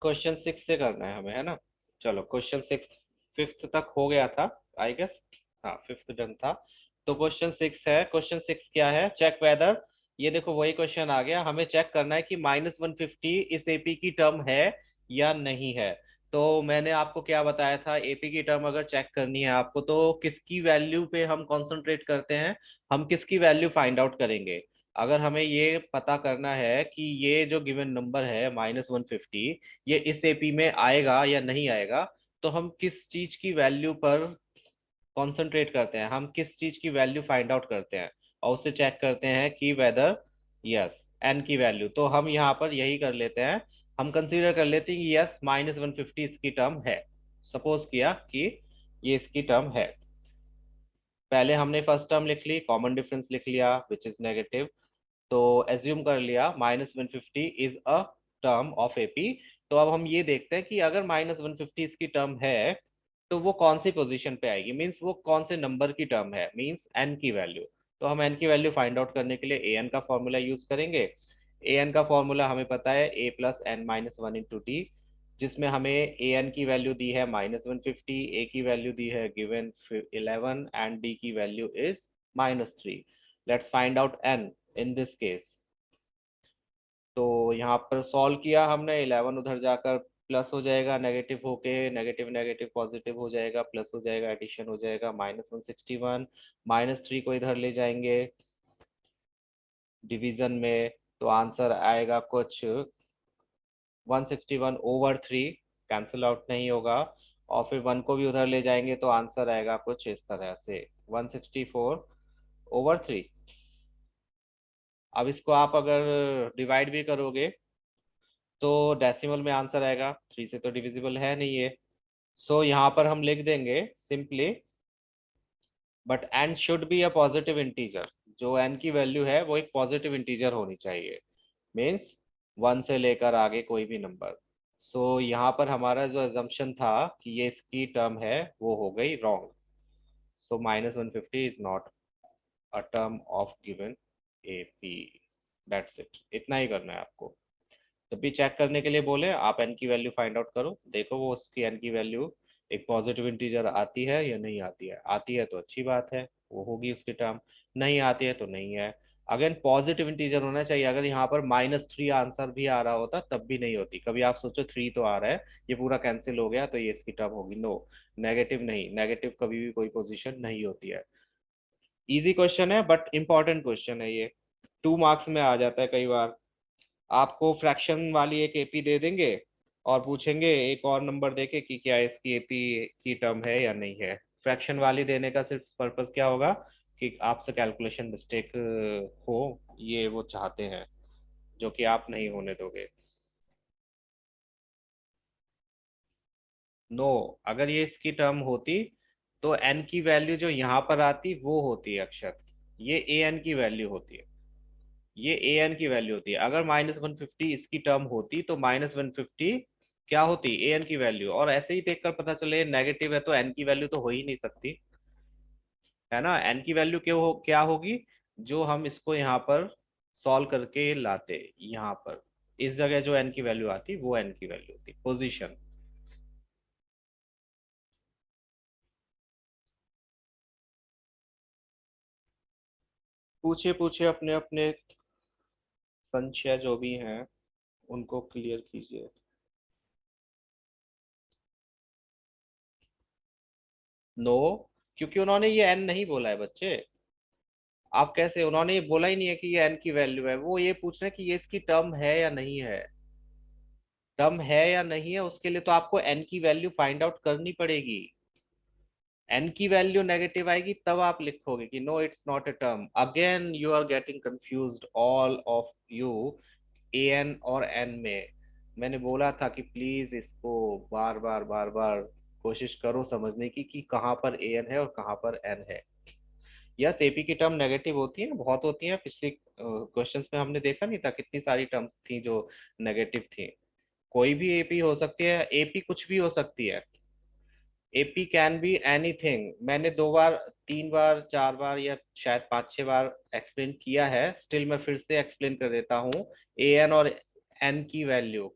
Question 6 से करना है हमें, है ना। चलो क्वेश्चन 6 फिफ्थ तक हो गया था आई गेस। हाँ फिफ्थ डन था। तो क्वेश्चन 6 है। क्वेश्चन 6 क्या है, चेक वेदर। ये देखो वही क्वेश्चन आ गया, हमें चेक करना है कि -150 इस एपी की टर्म है या नहीं है। तो मैंने आपको क्या बताया था, एपी की टर्म अगर चेक करनी है आपको तो किसकी वैल्यू पे हम कंसंट्रेट करते हैं, हम किसकी वैल्यू फाइंड आउट करेंगे। अगर हमें ये पता करना है कि ये जो गिवन नंबर है -150 ये इस एपी में आएगा या नहीं आएगा, तो हम किस चीज की वैल्यू पर कॉन्सेंट्रेट करते हैं, हम किस चीज की वैल्यू फाइंड आउट करते हैं और उससे चेक करते हैं कि वेदर यस एन की वैल्यू। तो हम यहाँ पर यही कर लेते हैं, हम कंसीडर कर लेते हैं कि यस -150 इसकी टर्म है। सपोज किया कि ये इसकी टर्म है। पहले हमने फर्स्ट टर्म लिख ली, कॉमन डिफरेंस लिख लिया विच इज नेगेटिव। तो एज्यूम कर लिया -150 is a term of AP. तो अब हम ये देखते हैं कि अगर -150 इसकी टर्म है तो वो कौन सी पोजीशन पे आएगी, मींस वो कौन से नंबर की टर्म है, मींस एन की वैल्यू। तो हम एन की वैल्यू फाइंड आउट करने के लिए ए एन का फॉर्मूला यूज करेंगे। ए एन का फॉर्मूला हमें पता है a+n-1 × t, जिसमें हमें ए एन की वैल्यू दी है -150, ए की वैल्यू दी है गिवन 11 एंड डी की value is -3। Let's find out n in this case. तो यहाँ पर सॉल्व किया हमने, 11 उधर जाकर प्लस हो जाएगा, नेगेटिव होके नेगेटिव नेगेटिव पॉजिटिव हो जाएगा, प्लस हो जाएगा, एडिशन हो जाएगा -161। -3 को इधर ले जाएंगे डिवीजन में, तो आंसर आएगा कुछ 161/3, कैंसिल आउट नहीं होगा। और फिर 1 को भी उधर ले जाएंगे तो आंसर आएगा कुछ इस तरह से 164/3। अब इसको आप अगर डिवाइड भी करोगे तो डेसिमल में आंसर आएगा, 3 से तो डिविजिबल है नहीं ये। सो यहाँ पर हम लिख देंगे simply, but n should be a positive integer. जो एन की वैल्यू है वो एक पॉजिटिव इंटीजर होनी चाहिए, मीन्स 1 से लेकर आगे कोई भी नंबर। सो यहाँ पर हमारा जो एजम्पशन था कि ये इसकी टर्म है वो हो गई wrong. So -150 is not a term of given A P. That's it, इतना ही करना है आपको। जब भी चेक करने के लिए बोले आप एन की वैल्यू फाइंड आउट करो, देखो वो उसकी एन की वैल्यू एक पॉजिटिव इंटीजर आती है या नहीं आती है। आती है तो अच्छी बात है, वो होगी उसकी टर्म। नहीं आती है तो नहीं है। अगेन पॉजिटिव इंटीजर होना चाहिए, अगर यहाँ पर -3 आंसर भी आ रहा होता तब भी नहीं होती। कभी आप सोचो 3 तो आ रहा है, ये पूरा कैंसिल हो गया तो ये इसकी टर्म होगी, नो। नेगेटिव नहीं, नेगेटिव कभी भी कोई पोजीशन नहीं होती है। इजी क्वेश्चन है बट इंपॉर्टेंट क्वेश्चन है ये, 2 मार्क्स में आ जाता है कई बार। आपको फ्रैक्शन वाली एक एपी दे देंगे और पूछेंगे एक और नंबर देके कि क्या इसकी एपी की टर्म है या नहीं है। फ्रैक्शन वाली देने का सिर्फ पर्पस क्या होगा कि आपसे कैलकुलेशन मिस्टेक हो, ये वो चाहते हैं, जो कि आप नहीं होने दोगे। नो, अगर ये इसकी टर्म होती तो एन की वैल्यू जो यहाँ पर आती वो होती है अक्षर, ये ए एन की वैल्यू होती है, ये ए एन की वैल्यू होती है। अगर -150 इसकी टर्म होती तो -150 क्या होती, ए एन की वैल्यू। और ऐसे ही देखकर पता चले नेगेटिव है तो एन की वैल्यू तो हो ही नहीं सकती, है ना। एन की वैल्यू क्या होगी, जो हम इसको यहाँ पर सॉल्व करके लाते, यहाँ पर इस जगह जो एन की वैल्यू आती वो एन की वैल्यू होती, पोजीशन। पूछिए पूछिए, अपने अपने संशय जो भी हैं उनको क्लियर कीजिए। नो, क्योंकि उन्होंने ये एन नहीं बोला है बच्चे। आप कैसे, उन्होंने ये बोला ही नहीं है कि ये एन की वैल्यू है, वो ये पूछ रहे हैं कि ये इसकी टर्म है या नहीं है। टर्म है या नहीं है उसके लिए तो आपको एन की वैल्यू फाइंड आउट करनी पड़ेगी। एन की वैल्यू नेगेटिव आएगी तब आप लिखोगे कि no it's not a term. Again you are getting confused all of you, a n और एन में। मैंने बोला था कि प्लीज इसको बार बार बार बार कोशिश करो समझने की कि कहाँ पर ए एन है और कहाँ पर एन है। यस एपी की टर्म नेगेटिव होती है, बहुत होती है। पिछले क्वेश्चंस में हमने देखा नहीं था कितनी सारी टर्म्स थी जो नेगेटिव थी। कोई भी एपी हो सकती है, एपी कुछ भी हो सकती है। AP can be anything. मैंने 2 बार 3 बार 4 बार या शायद 5 6 बार एक्सप्लेन किया है, स्टिल मैं फिर से एक्सप्लेन कर देता हूँ। ए एन और एन की वैल्यू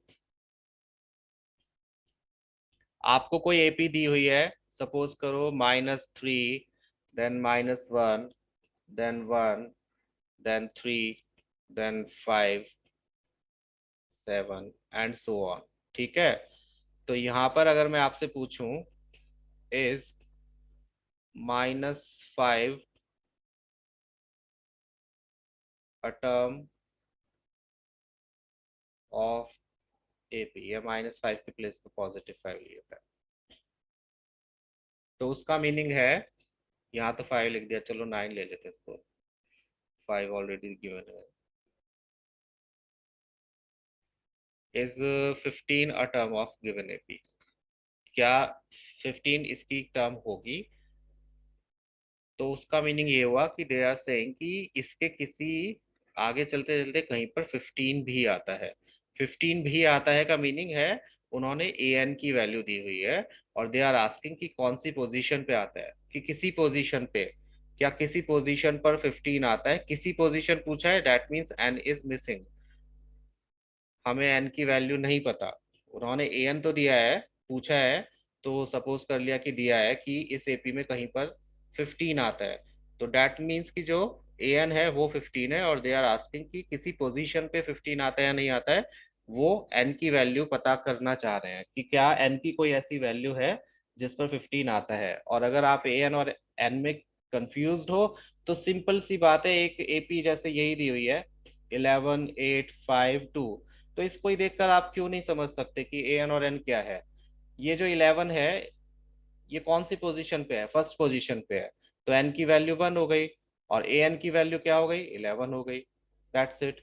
आपको कोई एपी दी हुई है, सपोज करो -3, then -1, then 1, then 3, then 5, 7 and so on. ठीक है, तो यहां पर अगर मैं आपसे पूछूं, is -5 a term of AP, या -5 के प्लेस पे +5 लिया था, तो उसका मीनिंग है, यहाँ तो 5 लिख दिया, चलो 9 ले लेते हैं इसको, 5 ऑलरेडी गिवन है। Is 15 a term of given AP, क्या 15 इसकी टर्म होगी? तो उसका मीनिंग ये हुआ कि दे आर सेइंग कि इसके किसी आगे चलते चलते कहीं पर 15 भी आता है। 15 भी आता है का मीनिंग है उन्होंने ए एन की वैल्यू दी हुई है, और दे आर आस्किंग कि कौन सी पोजीशन पे आता है, कि किसी पोजीशन पे, क्या किसी पोजीशन पर 15 आता है, किसी पोजीशन पूछा है, that means n is missing. हमें एन की वैल्यू नहीं पता, उन्होंने ए एन तो दिया है, पूछा है, तो सपोज कर लिया कि दिया है कि इस एपी में कहीं पर 15 आता है, तो डैट मीन्स कि जो ए एन है वो 15 है, और दे आर आस्किंग कि किसी पोजीशन पे 15 आता है या नहीं आता है, वो एन की वैल्यू पता करना चाह रहे हैं कि क्या एन की कोई ऐसी वैल्यू है जिस पर 15 आता है। और अगर आप ए एन और एन में कंफ्यूज हो, तो सिंपल सी बात है, एक एपी जैसे यही दी हुई है 11, 8, 5, 2, तो इसको ही देखकर आप क्यों नहीं समझ सकते कि ए एन और एन क्या है। ये जो 11 है, ये कौन सी पोजीशन पे है? फर्स्ट पोजीशन पे है, तो एन की वैल्यू 1 हो गई, और ए एन की वैल्यू क्या हो गई? 11 हो गई। That's it.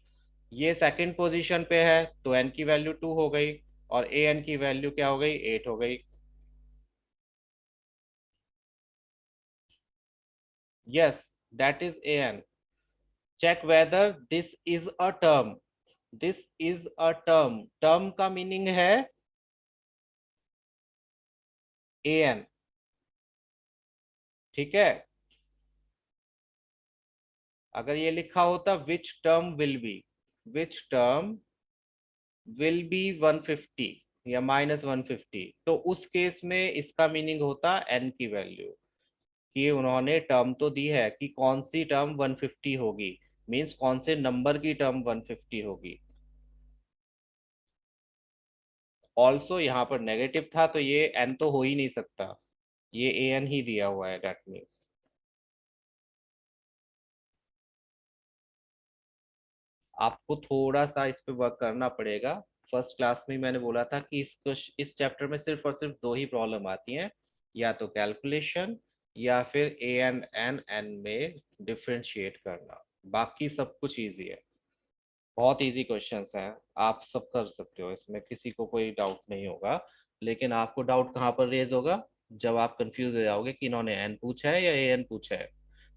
ये सेकंड पोजीशन पे है, तो एन की वैल्यू 2 हो गई, और ए एन की वैल्यू क्या हो गई? 8 हो गई। Yes, that is a n. Check whether this is a term, this is a term, term का मीनिंग है ए एन। ठीक है, अगर ये लिखा होता which term will be, which term will be 150 या -150, तो उस केस में इसका मीनिंग होता एन की वैल्यू, कि उन्होंने टर्म तो दी है कि कौन सी टर्म 150 होगी, मींस कौन से नंबर की टर्म 150 होगी। ऑल्सो यहाँ पर नेगेटिव था, तो ये एन तो हो ही नहीं सकता, ये ए एन ही दिया हुआ है, दैट मीन्स। आपको थोड़ा सा इस पे वर्क करना पड़ेगा। फर्स्ट क्लास में ही मैंने बोला था कि इस चैप्टर में सिर्फ और सिर्फ दो ही प्रॉब्लम आती हैं, या तो कैलकुलेशन, या फिर ए एन एन एन में डिफ्रेंशिएट करना। बाकी सब कुछ इजी है, बहुत इजी क्वेश्चंस हैं, आप सब कर सकते हो, इसमें किसी को कोई डाउट नहीं होगा। लेकिन आपको डाउट कहाँ पर रेज होगा? जब आप कंफ्यूज हो जाओगे कि इन्होंने एन पूछा है या ए एन पूछा है,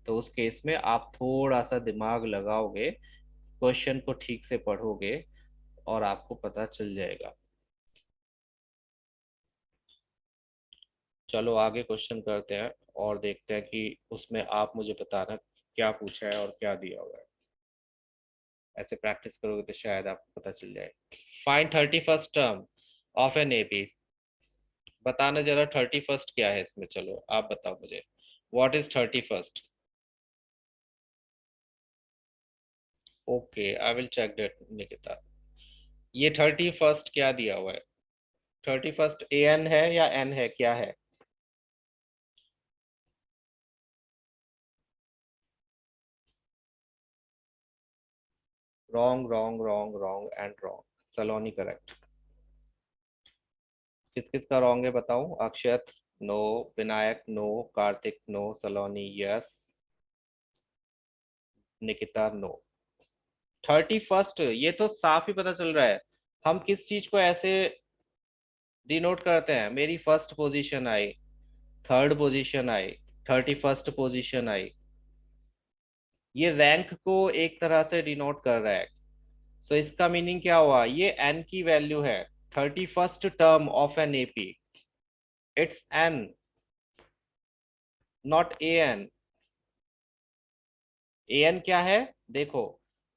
तो उस केस में आप थोड़ा सा दिमाग लगाओगे, क्वेश्चन को ठीक से पढ़ोगे, और आपको पता चल जाएगा। चलो आगे क्वेश्चन करते हैं, और देखते हैं कि उसमें आप मुझे बताना क्या पूछा है और क्या दिया हुआ है। ऐसे प्रैक्टिस करोगे तो शायद आपको पता चल जाए। Find 31st term of an AP. बताना जरा 31st क्या है इसमें, चलो आप बताओ मुझे, what is 31st? Okay, I will check that Nikita. ये 31st क्या दिया हुआ है? 31st ए एन है या एन है, क्या है? Wrong, wrong, wrong, wrong and wrong. Saloni correct. किस किस का रॉन्ग है बताऊं? Akshat no, Vinayak no, Kartik no, Saloni yes, Nikita no. 31st, ये तो साफ ही पता चल रहा है। हम किस चीज को ऐसे डिनोट करते हैं? मेरी फर्स्ट पोजीशन आई, थर्ड पोजीशन आई, 31st पोजीशन आई, ये रैंक को एक तरह से डिनोट कर रहा है। सो इसका मीनिंग क्या हुआ? ये एन की वैल्यू है, 31st term of an AP, it's n, not a n. A n क्या है? देखो,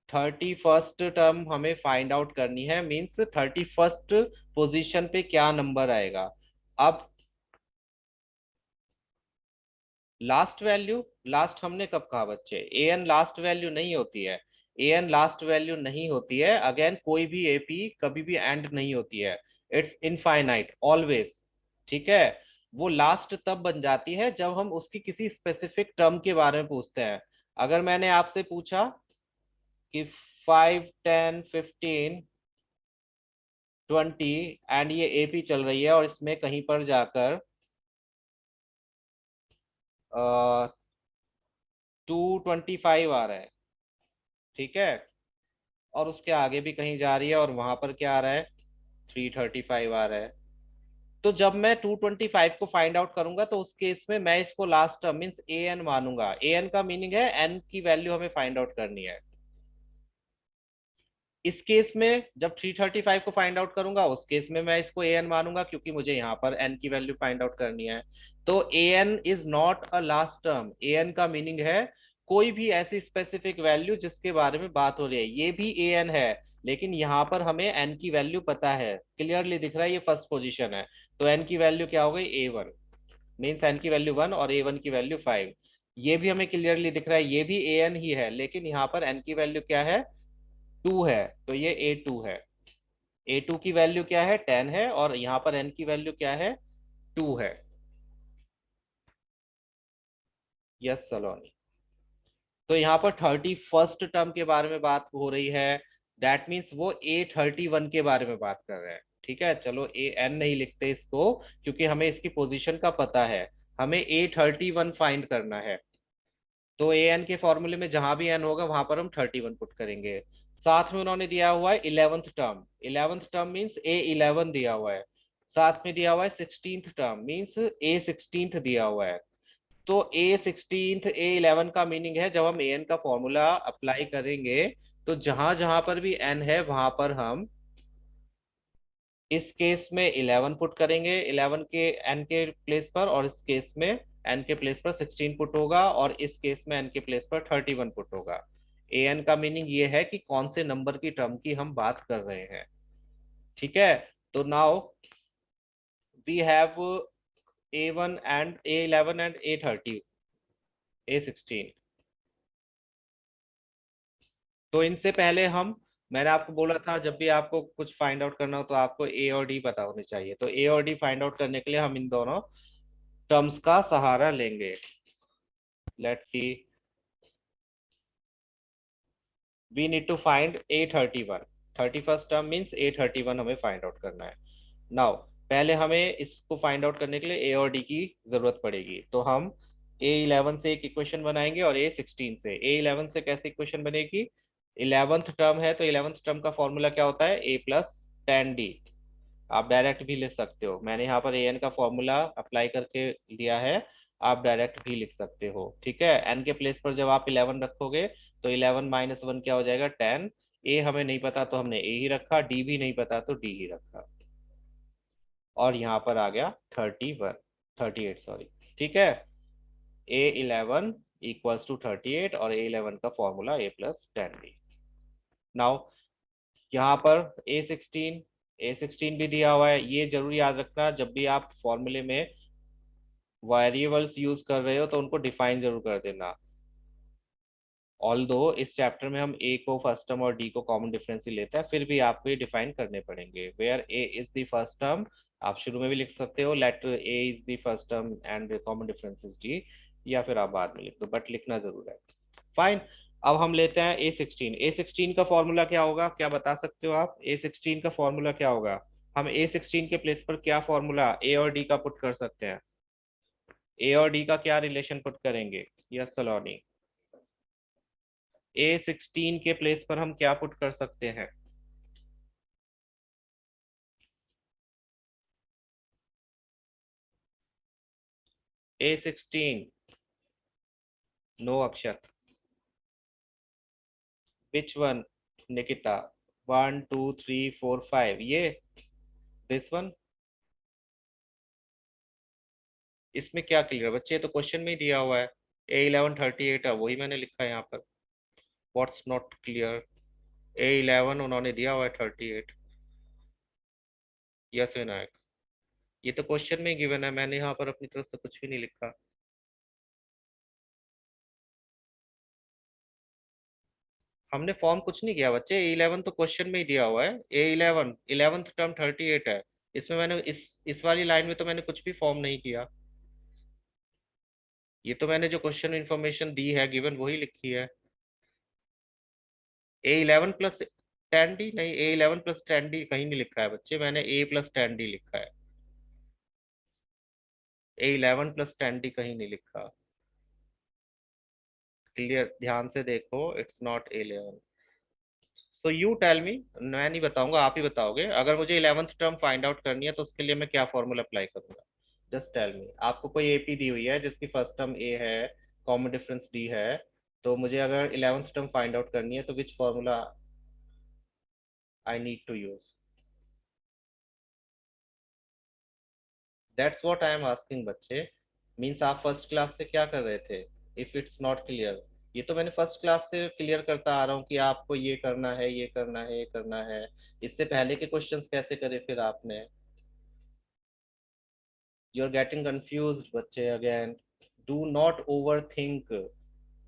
31st टर्म हमें फाइंड आउट करनी है, मीन्स 31st पोजीशन पे क्या नंबर आएगा। अब लास्ट वैल्यू, लास्ट हमने कब कहा बच्चे? ए एन लास्ट वैल्यू नहीं होती है। ए एन लास्ट वैल्यू नहीं होती है। अगेन कोई भी एपी कभी भी एंड नहीं होती है। It's infinite always. ठीक है। वो लास्ट तब बन जाती है जब हम उसकी किसी स्पेसिफिक टर्म के बारे में पूछते हैं। अगर मैंने आपसे पूछा कि 5, 10, 15, 20 एंड ये एपी चल रही है और इसमें कहीं पर जाकर 225 आ रहा है, ठीक है, और उसके आगे भी कहीं जा रही है और वहां पर क्या आ रहा है, 335 आ रहा है, तो जब मैं 225 को फाइंड आउट करूंगा तो उस केस में मैं इसको last term means A N मानूंगा। ए एन का मीनिंग है एन की वैल्यू हमें फाइंड आउट करनी है। इस केस में जब 335 को फाइंड आउट करूंगा उस केस में मैं इसको ए एन मानूंगा, क्योंकि मुझे यहाँ पर एन की वैल्यू फाइंड आउट करनी है। तो A N is not a last term. A N का मीनिंग है कोई भी ऐसी स्पेसिफिक वैल्यू जिसके बारे में बात हो रही है। ये भी ए एन है, लेकिन यहाँ पर हमें एन की वैल्यू पता है, क्लियरली दिख रहा है ये फर्स्ट पोजीशन है। तो एन की वैल्यू क्या हो गई, ए वन, मीन्स एन की वैल्यू 1 और ए वन की वैल्यू 5। ये भी हमें क्लियरली दिख रहा है ये भी ए एन ही है, लेकिन यहाँ पर एन की वैल्यू क्या है, 2 है, तो ये ए टू है। ए टू की वैल्यू क्या है, 10 है, और यहाँ पर एन की वैल्यू क्या है, 2 है। यस सलोनी। तो यहाँ पर 31st टर्म के बारे में बात हो रही है। दैट मीन्स वो A31 के बारे में बात कर रहे हैं। ठीक है, चलो ए एन नहीं लिखते इसको, क्योंकि हमें इसकी पोजीशन का पता है। हमें A31 फाइंड करना है। तो ए एन के फॉर्मूले में जहां भी एन होगा वहां पर हम 31 पुट करेंगे। साथ में उन्होंने दिया हुआ है 11th term. 11th term means A11 दिया हुआ है। साथ में दिया हुआ है 16th टर्म मीन्स A16 दिया हुआ है। तो A16 A11 का मीनिंग है जब हम ए एन का फॉर्मूला अप्लाई करेंगे तो जहां जहां पर भी एन है वहां पर हम इस केस में 11 पुट करेंगे, 11 के एन के प्लेस पर, और इस केस में एन के प्लेस पर 16 पुट होगा, और इस केस में एन के प्लेस पर 31 पुट होगा। ए एन का मीनिंग ये है कि कौन से नंबर की टर्म की हम बात कर रहे हैं। ठीक है। तो now we have A1 and A11 and A30, A16। तो इनसे पहले हम, मैंने आपको बोला था जब भी आपको कुछ फाइंड आउट करना हो तो आपको ए और डी पता होने चाहिए। तो ए और डी फाइंड आउट करने के लिए हम इन दोनों टर्म्स का सहारा लेंगे। Let's see, we need to find A31। 31st term means A31 हमें फाइंड आउट करना है। नाउ पहले हमें इसको फाइंड आउट करने के लिए ए और डी की जरूरत पड़ेगी। तो हम A11 से एक इक्वेशन बनाएंगे और A16 से। A11 से कैसे इक्वेशन बनेगी, 11th टर्म है तो 11th टर्म का फॉर्मूला क्या होता है, A+10D। आप डायरेक्ट भी लिख सकते हो, मैंने यहाँ पर ए एन का फॉर्मूला अप्लाई करके लिया है। आप डायरेक्ट भी लिख सकते हो। ठीक है, एन के प्लेस पर जब आप 11 रखोगे तो 11 - 1 क्या हो जाएगा, 10। ए हमें नहीं पता तो हमने ए ही रखा, डी भी नहीं पता तो डी ही रखा, और यहाँ पर आ गया 31, 38 सॉरी। ठीक है, A11 = 38 और A11 का फॉर्मूला A+10D। नाउ यहाँ पर A16 भी दिया हुआ है। ये जरूर याद रखना जब भी आप फॉर्मूले में वेरिएबल्स यूज कर रहे हो तो उनको डिफाइन जरूर कर देना। ऑल्दो इस चैप्टर में हम ए को फर्स्ट टर्म और डी को कॉमन डिफरेंस ही लेते हैं, फिर भी आपको ये डिफाइन करने पड़ेंगे। Where a is the first term, आप शुरू में भी लिख सकते हो let a is the first term and common difference is d, या फिर आप बाद में लिख दो, बट लिखना जरूर है। फाइन। अब हम लेते हैं A16। A16 का फॉर्मूला क्या होगा, क्या बता सकते हो आप, A16 का फॉर्मूला क्या होगा? हम A16 के प्लेस पर क्या फॉर्मूला ए और डी का पुट कर सकते हैं? ए और डी का क्या रिलेशन पुट करेंगे? यस सलोनी। A16 के प्लेस पर हम क्या पुट कर सकते हैं? A16, no Akshat. Which one Nikita, 1 2 3 4 5, ये दिस वन। इसमें क्या क्लियर बच्चे, तो क्वेश्चन में ही दिया हुआ है A11 38 है, वही मैंने लिखा है यहाँ पर। व्हाट्स नॉट क्लियर, A11 उन्होंने दिया हुआ है 38। यस विनायक। ये तो क्वेश्चन में गिवन है, मैंने यहाँ पर अपनी तरफ से कुछ भी नहीं लिखा। हमने फॉर्म कुछ नहीं किया बच्चे, A11 तो क्वेश्चन में ही दिया हुआ है। A11 11th टर्म 38 है। इसमें मैंने इस वाली लाइन में तो मैंने कुछ भी फॉर्म नहीं किया। ये तो मैंने जो क्वेश्चन इन्फॉर्मेशन दी है गिवन वही लिखी है। A11 + 10D नहीं, A11 + 10D कहीं नहीं लिखा है बच्चे, मैंने A + 10D लिखा है। A11 + 10D कहीं नहीं लिखा। क्लियर, ध्यान से देखो, it's not A11। So you tell me, मैं नहीं बताऊंगा, आप ही बताओगे। अगर मुझे 11th टर्म फाइंड आउट करनी है तो उसके लिए मैं क्या फॉर्मूला अप्लाई करूंगा? Just tell me. आपको कोई एपी दी हुई है जिसकी फर्स्ट टर्म ए है, कॉमन डिफरेंस डी है, तो मुझे अगर 11th टर्म फाइंड आउट करनी है तो which formula I need to use? That's what I am asking बच्चे। मीन्स आप फर्स्ट क्लास से क्या कर रहे थे? इफ इट्स नॉट क्लियर, ये तो मैंने फर्स्ट क्लास से क्लियर करता आ रहा हूँ कि आपको ये करना है, ये करना है, ये करना है। इससे पहले के क्वेश्चंस कैसे करे फिर आपने? यू आर गेटिंग कंफ्यूज्ड बच्चे again. Do not over think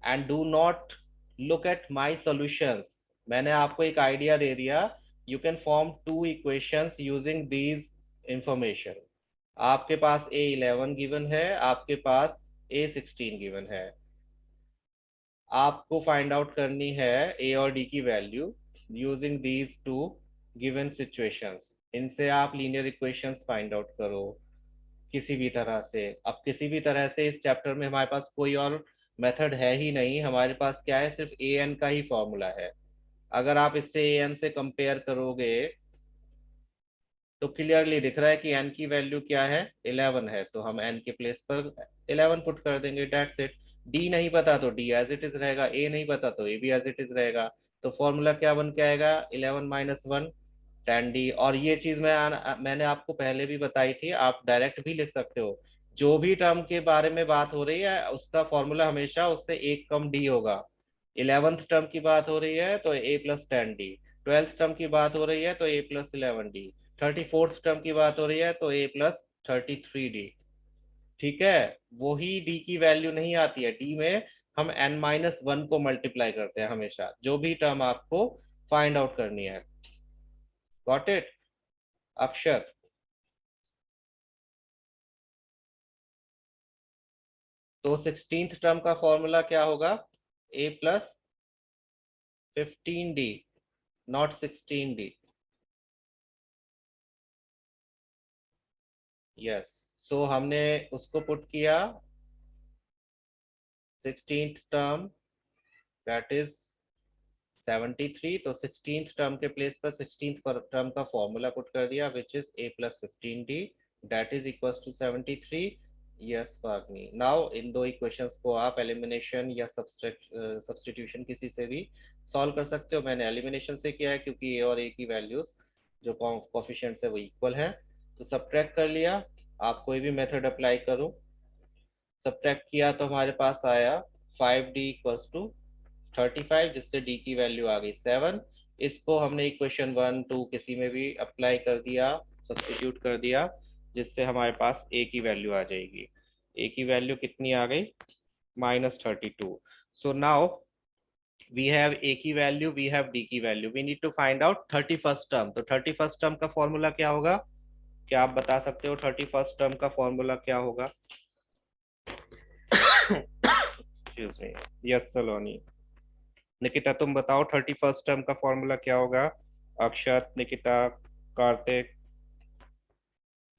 and do not look at my solutions. मैंने आपको एक आइडिया दे दिया। You can form two equations using these information. आपके पास A11 गिवन है, आपके पास A16 गिवन है। आपको फाइंड आउट करनी है ए और डी की value using these two given situations. इनसे आप लीनियर इक्वेशंस फाइंड आउट करो किसी भी तरह से। अब किसी भी तरह से इस चैप्टर में हमारे पास कोई और मेथड है ही नहीं, हमारे पास क्या है, सिर्फ an का ही फॉर्मूला है। अगर आप इससे an से कंपेयर करोगे तो क्लियरली दिख रहा है कि n की वैल्यू क्या है, 11 है, तो हम n के प्लेस पर 11 पुट कर देंगे, डेट्स इट। d नहीं पता तो d एज इट इज रहेगा, a नहीं पता तो a भी एज इट इज रहेगा। तो फॉर्मूला क्या बन के आएगा? 11 - 1 10D। और ये चीज मैंने आपको पहले भी बताई थी, आप डायरेक्ट भी लिख सकते हो। जो भी टर्म के बारे में बात हो रही है उसका फॉर्मूला हमेशा उससे एक कम d होगा। 11th टर्म की बात हो रही है तो A + 10D। 12th टर्म की बात हो रही है तो A + 11D। 34th टर्म की बात हो रही है तो A + 33D। ठीक है। वही डी की वैल्यू नहीं आती है, डी में हम n - 1 को मल्टीप्लाई करते हैं हमेशा, जो भी टर्म आपको फाइंड आउट करनी है। गॉट इट अक्षत? तो 16th टर्म का फॉर्मूला क्या होगा? A + 15D, not 16D। Yes. सो हमने उसको पुट किया 16th टर्म, दैट इज 73। तो 16th टर्म के प्लेस पर 16th टर्म का फॉर्मूला पुट कर दिया which is A + 15D, that is equals to 73। Yes Pagni, now इन दो इक्वेशंस को आप एलिमिनेशन या सब्सटीट्यूशन किसी से भी सॉल्व कर सकते हो। मैंने एलिमिनेशन से किया है क्योंकि ए और ए की वैल्यूज जो कोफिशिएंट्स है वो इक्वल है। तो सब्ट्रैक्ट कर लिया। आप कोई भी मेथड अप्लाई करो, सब्ट्रैक्ट किया तो हमारे पास आया 5D = 35, जिससे डी की वैल्यू आ गई 7। इसको हमने इक्वेशन 1 2 किसी में भी अप्लाई कर दिया, सब्स्टिट्यूट कर दिया, जिससे हमारे पास ए की वैल्यू आ जाएगी। ए की वैल्यू कितनी आ गई? -32। So now we have a की वैल्यू, वी हैव डी की value, we need to find out 31st term. तो 31st टर्म का फॉर्मूला क्या होगा? क्या आप बता सकते हो 31st टर्म का फॉर्मूला क्या होगा? Excuse me. Yes Saloni. Nikita तुम बताओ 31st टर्म का फॉर्मूला क्या होगा? Akshat, Nikita, Kartik.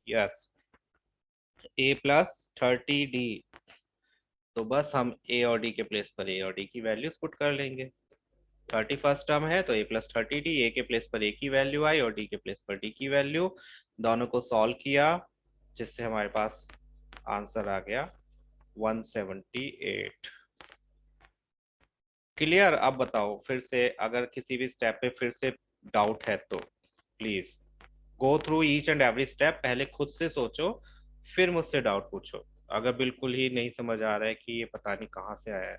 Yes, A + 30D। तो बस हम ए और डी के प्लेस पर ए और डी की वैल्यूज पुट कर लेंगे। 31st टर्म है तो A + 30D, ए के प्लेस पर ए की वैल्यू आई और डी के प्लेस पर डी की वैल्यू। दोनों को सॉल्व किया जिससे हमारे पास आंसर आ गया 178। क्लियर? अब बताओ फिर से, अगर किसी भी स्टेप पे फिर से डाउट है तो please go through each and every step, पहले खुद से सोचो फिर मुझसे डाउट पूछो। अगर बिल्कुल ही नहीं समझ आ रहा है कि ये पता नहीं कहाँ से आया है।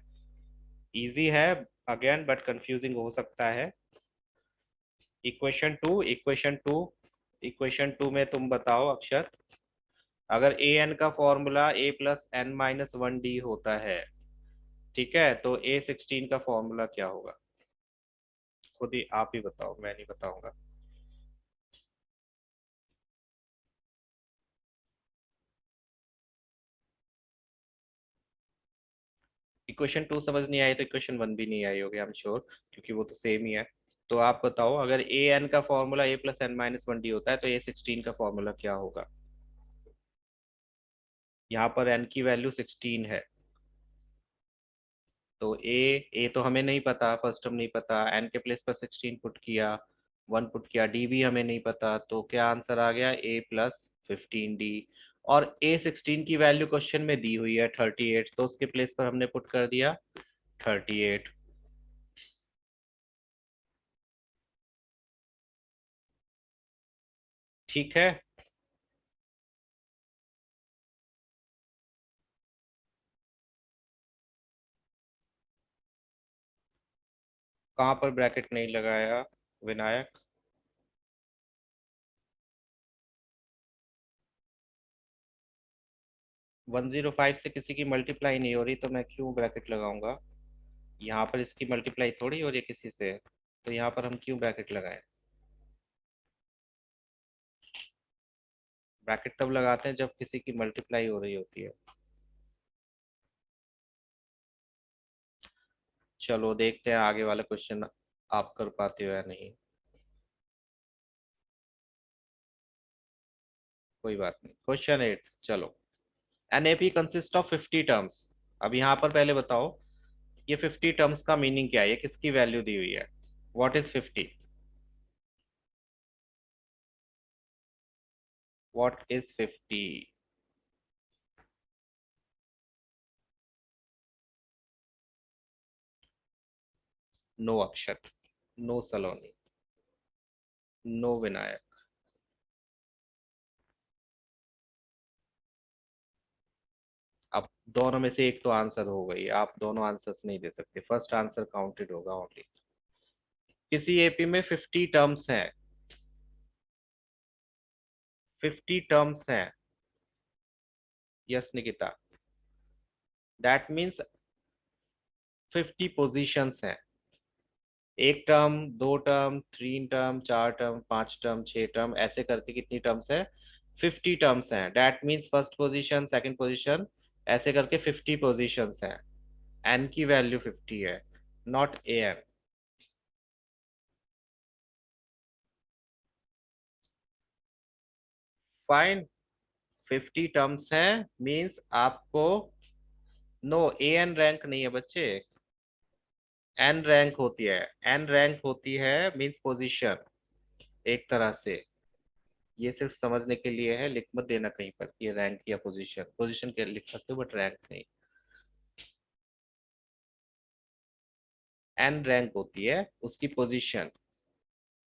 इजी है अगेन बट कंफ्यूजिंग हो सकता है। इक्वेशन टू में तुम बताओ अक्षर। अगर ए एन का फॉर्मूला a+n-1d होता है, ठीक है, तो A16 का फॉर्मूला क्या होगा? खुद ही आप ही बताओ, मैं नहीं बताऊंगा। इक्वेशन 2 समझ नहीं आई तो इक्वेशन 1 भी नहीं आई होगी, आई एम श्योर, क्योंकि वो तो सेम ही है। तो आप बताओ, अगर ए एन का फॉर्मूला a+n-1d होता है तो A16 का फॉर्मूला क्या होगा? यहाँ पर n की वैल्यू 16 है, तो ए तो हमें नहीं पता, फर्स्ट टर्म नहीं पता, n के प्लेस पर 16 पुट किया, 1 पुट किया, डी भी हमें नहीं पता, तो क्या आंसर आ गया? A+15d। और A16 की वैल्यू क्वेश्चन में दी हुई है 38, तो उसके प्लेस पर हमने पुट कर दिया 38। ठीक है। कहाँ पर ब्रैकेट नहीं लगाया विनायक? 105 से किसी की मल्टीप्लाई नहीं हो रही तो मैं क्यों ब्रैकेट लगाऊंगा? यहाँ पर इसकी मल्टीप्लाई थोड़ी हो रही है किसी से, तो यहाँ पर हम क्यों ब्रैकेट लगाएं? ब्रैकेट तब लगाते हैं जब किसी की मल्टीप्लाई हो रही होती है। चलो देखते हैं आगे वाला क्वेश्चन आप कर पाते हो या नहीं। कोई बात नहीं। क्वेश्चन 8, चलो। An A P consist of 50 terms. अब यहाँ पर पहले बताओ, ये 50 टर्म्स का मीनिंग क्या है, ये किसकी वैल्यू दी हुई है? What is 50? What is 50? No Akshat, no Saloni, no Vinayak. अब दोनों में से एक तो आंसर हो गई, आप दोनों आंसर्स नहीं दे सकते, फर्स्ट आंसर काउंटेड होगा ओनली। किसी एपी में 50 टर्म्स हैं, 50 टर्म्स हैं। Yes Nikita, that means 50 positions हैं। एक टर्म, दो term, 3 term, 4 term, 5 term, 6 term, ऐसे करके कितनी टर्म्स है? 50 टर्म्स हैं। That means first position, second position, ऐसे करके 50 पोजीशंस हैं। एन की वैल्यू 50 है, not a n. Fine. 50 terms हैं मीन्स आपको, नो, ए एन रैंक नहीं है बच्चे, एन रैंक होती है। एन रैंक होती है मीन्स पोजीशन, एक तरह से। ये सिर्फ समझने के लिए है, लिख मत देना कहीं पर कि ये रैंक या पोजीशन, पोजीशन के लिख सकते हो बट रैंक नहीं। एन रैंक होती है उसकी पोजीशन।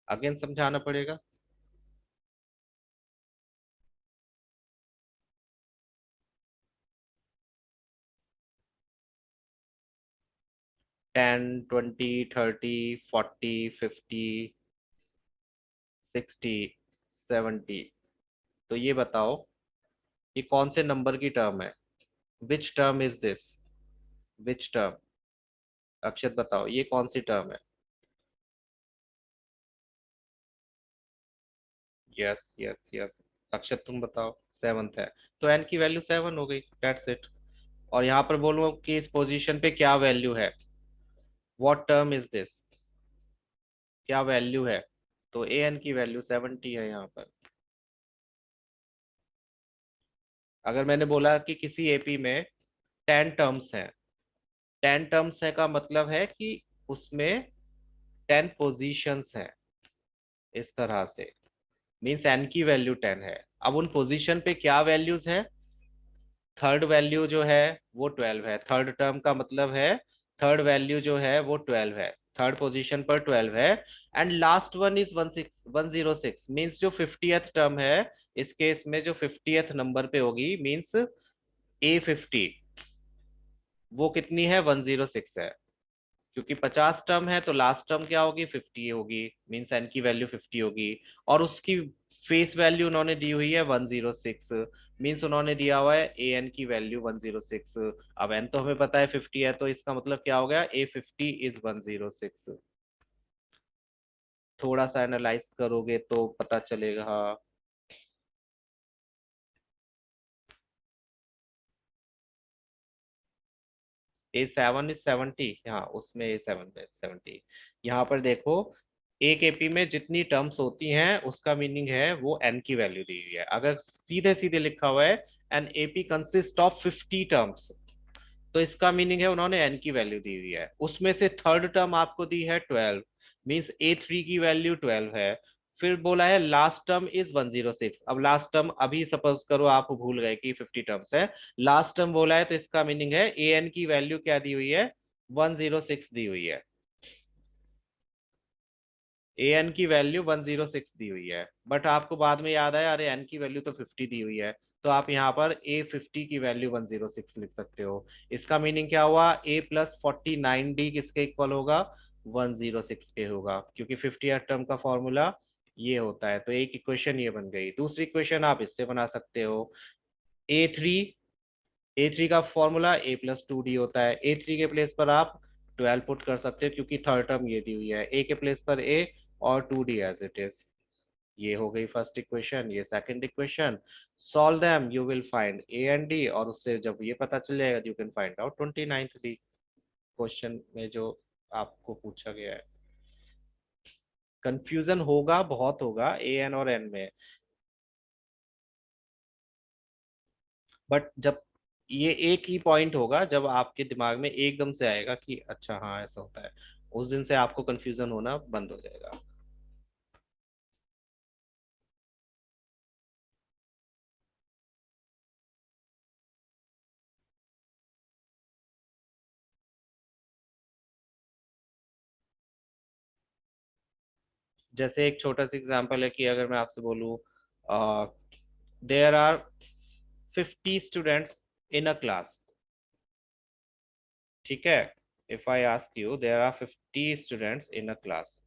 अगेन समझाना पड़ेगा। 10, 20, 30, 40, 50, 60, 70। तो ये बताओ, ये कौन से नंबर की टर्म है? Which term is this? Which term? Akshat बताओ, ये कौन सी टर्म है? Yes yes yes. अक्षत तुम बताओ। सेवंथ है, तो एन की वैल्यू 7 हो गई, दैट्स इट। और यहाँ पर बोलूँ कि इस पोजीशन पे क्या वैल्यू है? What term is this? क्या वैल्यू है? तो ए एन की वैल्यू 70 है यहाँ पर। अगर मैंने बोला कि किसी एपी में 10 टर्म्स हैं, 10 टर्म्स है का मतलब है कि उसमें 10 पोजीशंस हैं, इस तरह से। मीन्स एन की वैल्यू 10 है। अब उन पोजीशन पे क्या वैल्यूज है? थर्ड वैल्यू जो है वो 12 है, थर्ड टर्म का मतलब है थर्ड वैल्यू जो है वो 12 है, थर्ड पोजीशन पर 12 है। And last one is 106 means जो 50th टर्म है, इस केस में जो 50th नंबर पे होगी मीन्स A50, वो कितनी है? 106 है। क्योंकि 50 टर्म है तो लास्ट टर्म क्या होगी? 50 होगी, मीन्स एन की वैल्यू 50 होगी। और उसकी फेस वैल्यू उन्होंने दी हुई है 106, मीन्स उन्होंने दिया हुआ है ए एन की वैल्यू 106। अब एन तो हमें पता है 50 है, तो इसका मतलब क्या हो गया, A50 इज 106। थोड़ा सा एनालाइज करोगे तो पता चलेगा। हाँ, A7 इज 70, हाँ उसमें A7 में 70। यहाँ पर देखो, एक एपी में जितनी टर्म्स होती हैं उसका मीनिंग है वो एन की वैल्यू दी हुई है। अगर सीधे सीधे लिखा हुआ है an AP consist of 50 terms, तो इसका मीनिंग है उन्होंने एन की वैल्यू दी हुई है। उसमें से थर्ड टर्म आपको दी है 12, मीन्स A3 की वैल्यू 12 है। फिर बोला है लास्ट टर्म इज 106। अब लास्ट टर्म अभी सपोज करो आप भूल गए कि 50 टर्म्स है, लास्ट टर्म बोला है, तो इसका मीनिंग है ए एन की वैल्यू क्या दी हुई है, 106 दी हुई है। ए एन की वैल्यू 106 दी हुई है, बट आपको बाद में याद आया अरे एन की वैल्यू तो 50 दी हुई है, तो आप यहाँ पर A50 की वैल्यू 106 लिख सकते हो। इसका मीनिंग क्या हुआ, A+49D किसके इक्वल होगा, 106 के होगा, क्योंकि 50th टर्म का फॉर्मूला ये होता है। तो एक इक्वेशन ये बन गई। दूसरी इक्वेशन आप इससे बना सकते हो, A3, A3 का फॉर्मूला A+2D होता है। A3 के प्लेस पर आप 12 पुट कर सकते हो, क्योंकि थर्ड टर्म ये दी हुई है। A के प्लेस पर A और 2D एज इट इज। ये हो गई फर्स्ट इक्वेशन, ये second equation. Solve them, you will find A and D, और उससे जब ये पता चल जाएगा you can find out 29th D, question में जो आपको पूछा गया है। कंफ्यूजन होगा, बहुत होगा ए एन और एन में, बट जब ये एक ही पॉइंट होगा जब आपके दिमाग में एकदम से आएगा कि अच्छा हाँ ऐसा होता है, उस दिन से आपको कंफ्यूजन होना बंद हो जाएगा। जैसे एक छोटा सा एग्जांपल है कि अगर मैं आपसे बोलूं, there are 50 students in a class, ठीक है। If I ask you there are 50 students in a class,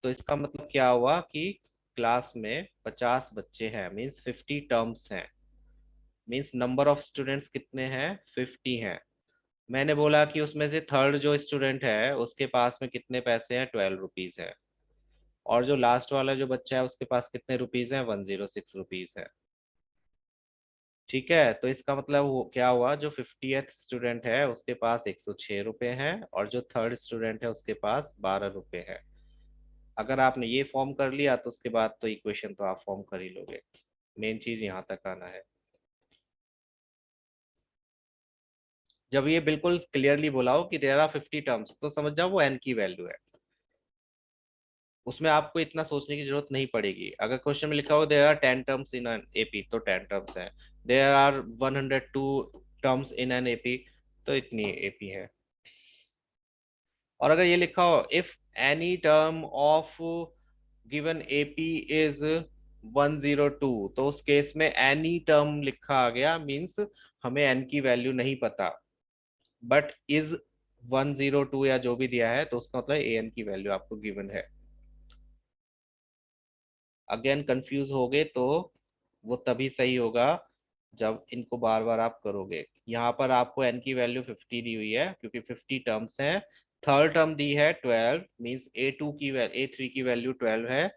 तो इसका मतलब क्या हुआ कि क्लास में 50 बच्चे हैं, मीन्स 50 टर्म्स हैं, मीन्स नंबर ऑफ स्टूडेंट्स कितने हैं, 50 हैं। मैंने बोला कि उसमें से थर्ड जो स्टूडेंट है उसके पास में कितने पैसे हैं, 12 रुपीज है, और जो लास्ट वाला जो बच्चा है उसके पास कितने रुपीज हैं, 106 रुपीज है। ठीक है, तो इसका मतलब क्या हुआ, जो 50th स्टूडेंट है उसके पास 106 रुपये हैं, और जो थर्ड स्टूडेंट है उसके पास 12 रुपये है। अगर आपने ये फॉर्म कर लिया तो उसके बाद तो इक्वेशन तो आप फॉर्म कर ही लोगे। मेन चीज यहाँ तक आना है। जब ये बिल्कुल क्लियरली बोला हो कि देयर आर 50 टर्म्स, तो समझ जाओ वो एन की वैल्यू है। उसमें आपको इतना सोचने की जरूरत नहीं पड़ेगी। अगर क्वेश्चन में लिखा हो there are 10 terms in an AP, तो 10 टर्म्स है। There are 102 terms in an AP, तो इतनी एपी है। और अगर ये लिखा हो if any term of given AP is 102, तो उस केस में एनी टर्म लिखा आ गया, मींस हमें एन की वैल्यू नहीं पता, बट इज 102 या जो भी दिया है, तो उसका मतलब ए एन की वैल्यू आपको गिवन है। अगेन कंफ्यूज हो गए तो वो तभी सही होगा जब इनको बार बार आप करोगे। यहाँ पर आपको एन की वैल्यू 50 दी हुई है क्योंकि 50 टर्म्स हैं। थर्ड टर्म दी है 12, मीन्स A3 की वैल्यू 12 है।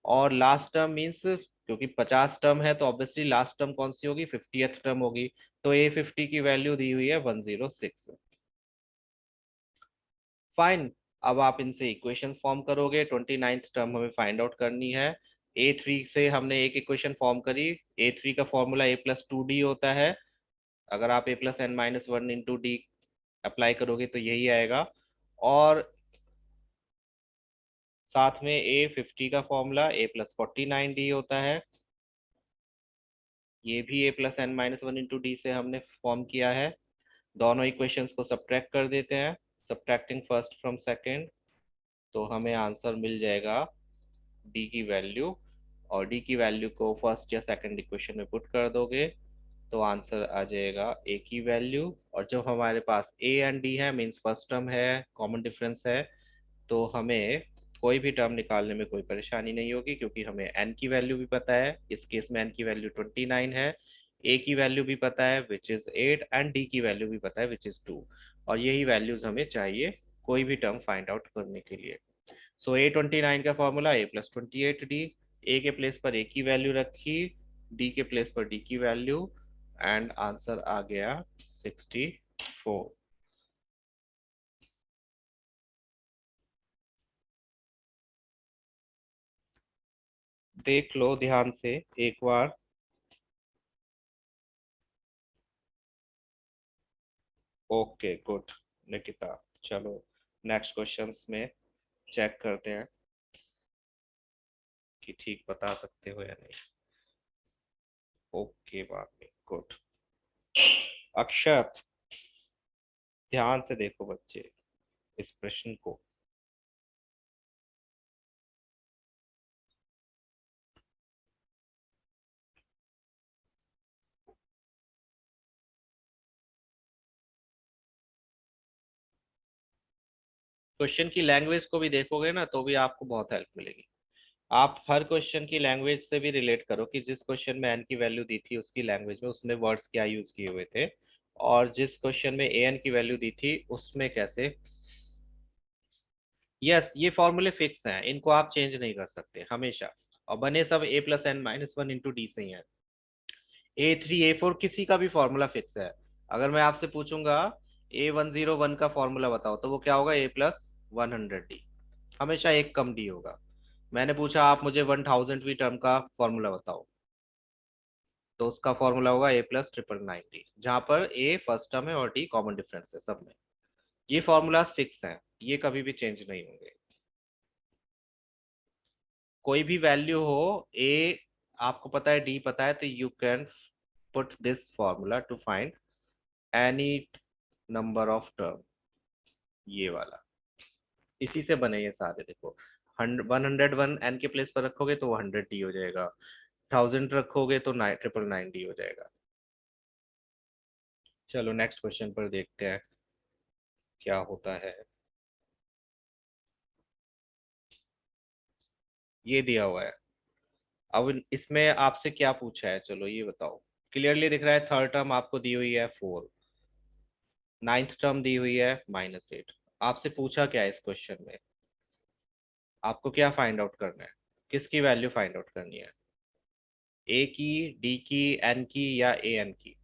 और लास्ट टर्म मीन्स क्योंकि 50 टर्म है तो ऑब्वियसली लास्ट टर्म कौन सी होगी, 50th टर्म होगी। तो A50 की वैल्यू दी हुई है 106। फाइन। अब आप इनसे इक्वेशंस फॉर्म करोगे। 29th टर्म हमें फाइंड आउट करनी है। A3 से हमने एक इक्वेशन फॉर्म करी। A3 का फॉर्मूला A+2D होता है। अगर आप A+n-1 × D अप्लाई करोगे तो यही आएगा। और साथ में A50 का फॉर्मूला A+49D होता है। ये भी A+n-1 × D से हमने फॉर्म किया है। दोनों इक्वेशंस को सब्ट्रैक्ट कर देते हैं, सब्ट्रैक्टिंग फर्स्ट फ्रॉम सेकंड, तो हमें आंसर मिल जाएगा डी की वैल्यू। और डी की वैल्यू को फर्स्ट या सेकंड इक्वेशन में पुट कर दोगे तो आंसर आ जाएगा ए की वैल्यू। और जब हमारे पास ए एंड डी है, मीन्स फर्स्ट टर्म है, कॉमन डिफरेंस है, तो हमें कोई भी टर्म निकालने में कोई परेशानी नहीं होगी, क्योंकि हमें n की वैल्यू भी पता है, इस केस में n की वैल्यू 29 है, a की वैल्यू भी पता है विच इज 8, एंड d की वैल्यू भी पता है विच इज 2, और यही वैल्यूज हमें चाहिए कोई भी टर्म फाइंड आउट करने के लिए। सो A29 का फॉर्मूला a+28d, a के प्लेस पर a की वैल्यू रखी, d के प्लेस पर d की वैल्यू, एंड आंसर आ गया 64। देख लो ध्यान से एक बार। Okay good Nikita. चलो नेक्स्ट क्वेश्चंस में चेक करते हैं कि ठीक बता सकते हो या नहीं। ओके बात नहीं, गुड। अक्षत, ध्यान से देखो बच्चे इस प्रश्न को। क्वेश्चन की लैंग्वेज को भी देखोगे ना तो भी आपको बहुत हेल्प मिलेगी। आप हर क्वेश्चन की लैंग्वेज से भी रिलेट करो कि जिस क्वेश्चन में एन की वैल्यू दी थी उसकी लैंग्वेज में उसने वर्ड्स क्या यूज किए हुए थे, और जिस क्वेश्चन में ए एन की वैल्यू दी थी उसमें कैसे। यस, ये फॉर्मूले फिक्स हैं, इनको आप चेंज नहीं कर सकते हमेशा, और बने सब a+n-1 × d से ही है। A3 A4 किसी का भी फॉर्मूला फिक्स है। अगर मैं आपसे पूछूंगा A101 का फॉर्मूला बताओ तो वो क्या होगा, a+100d, हमेशा एक कम डी होगा। मैंने पूछा आप मुझे 1000वीं टर्म का फॉर्मूला बताओ, तो उसका फॉर्मूला होगा a+999d, जहां पर a फर्स्ट टर्म है और d कॉमन डिफरेंस है सब में। ये फॉर्मूलाज फिक्स हैं, ये कभी भी चेंज नहीं होंगे। कोई भी वैल्यू हो, a आपको पता है, d पता है, तो you can put this formula to find any number of term, ये वाला। इसी से बने ये सारे, देखो 101 एन के प्लेस पर रखोगे तो वो 100d हो जाएगा, 1000 रखोगे तो 999d हो जाएगा। चलो नेक्स्ट क्वेश्चन पर देखते हैं क्या होता है। ये दिया हुआ है, अब इसमें आपसे क्या पूछा है, चलो ये बताओ। क्लियरली दिख रहा है, थर्ड टर्म आपको दी हुई है 4, नाइन्थ टर्म दी हुई है -8। आपसे पूछा क्या है इस क्वेश्चन में, आपको क्या फाइंड आउट करना है, किसकी वैल्यू फाइंड आउट करनी है, ए की, डी की, एन की, या ए एन की।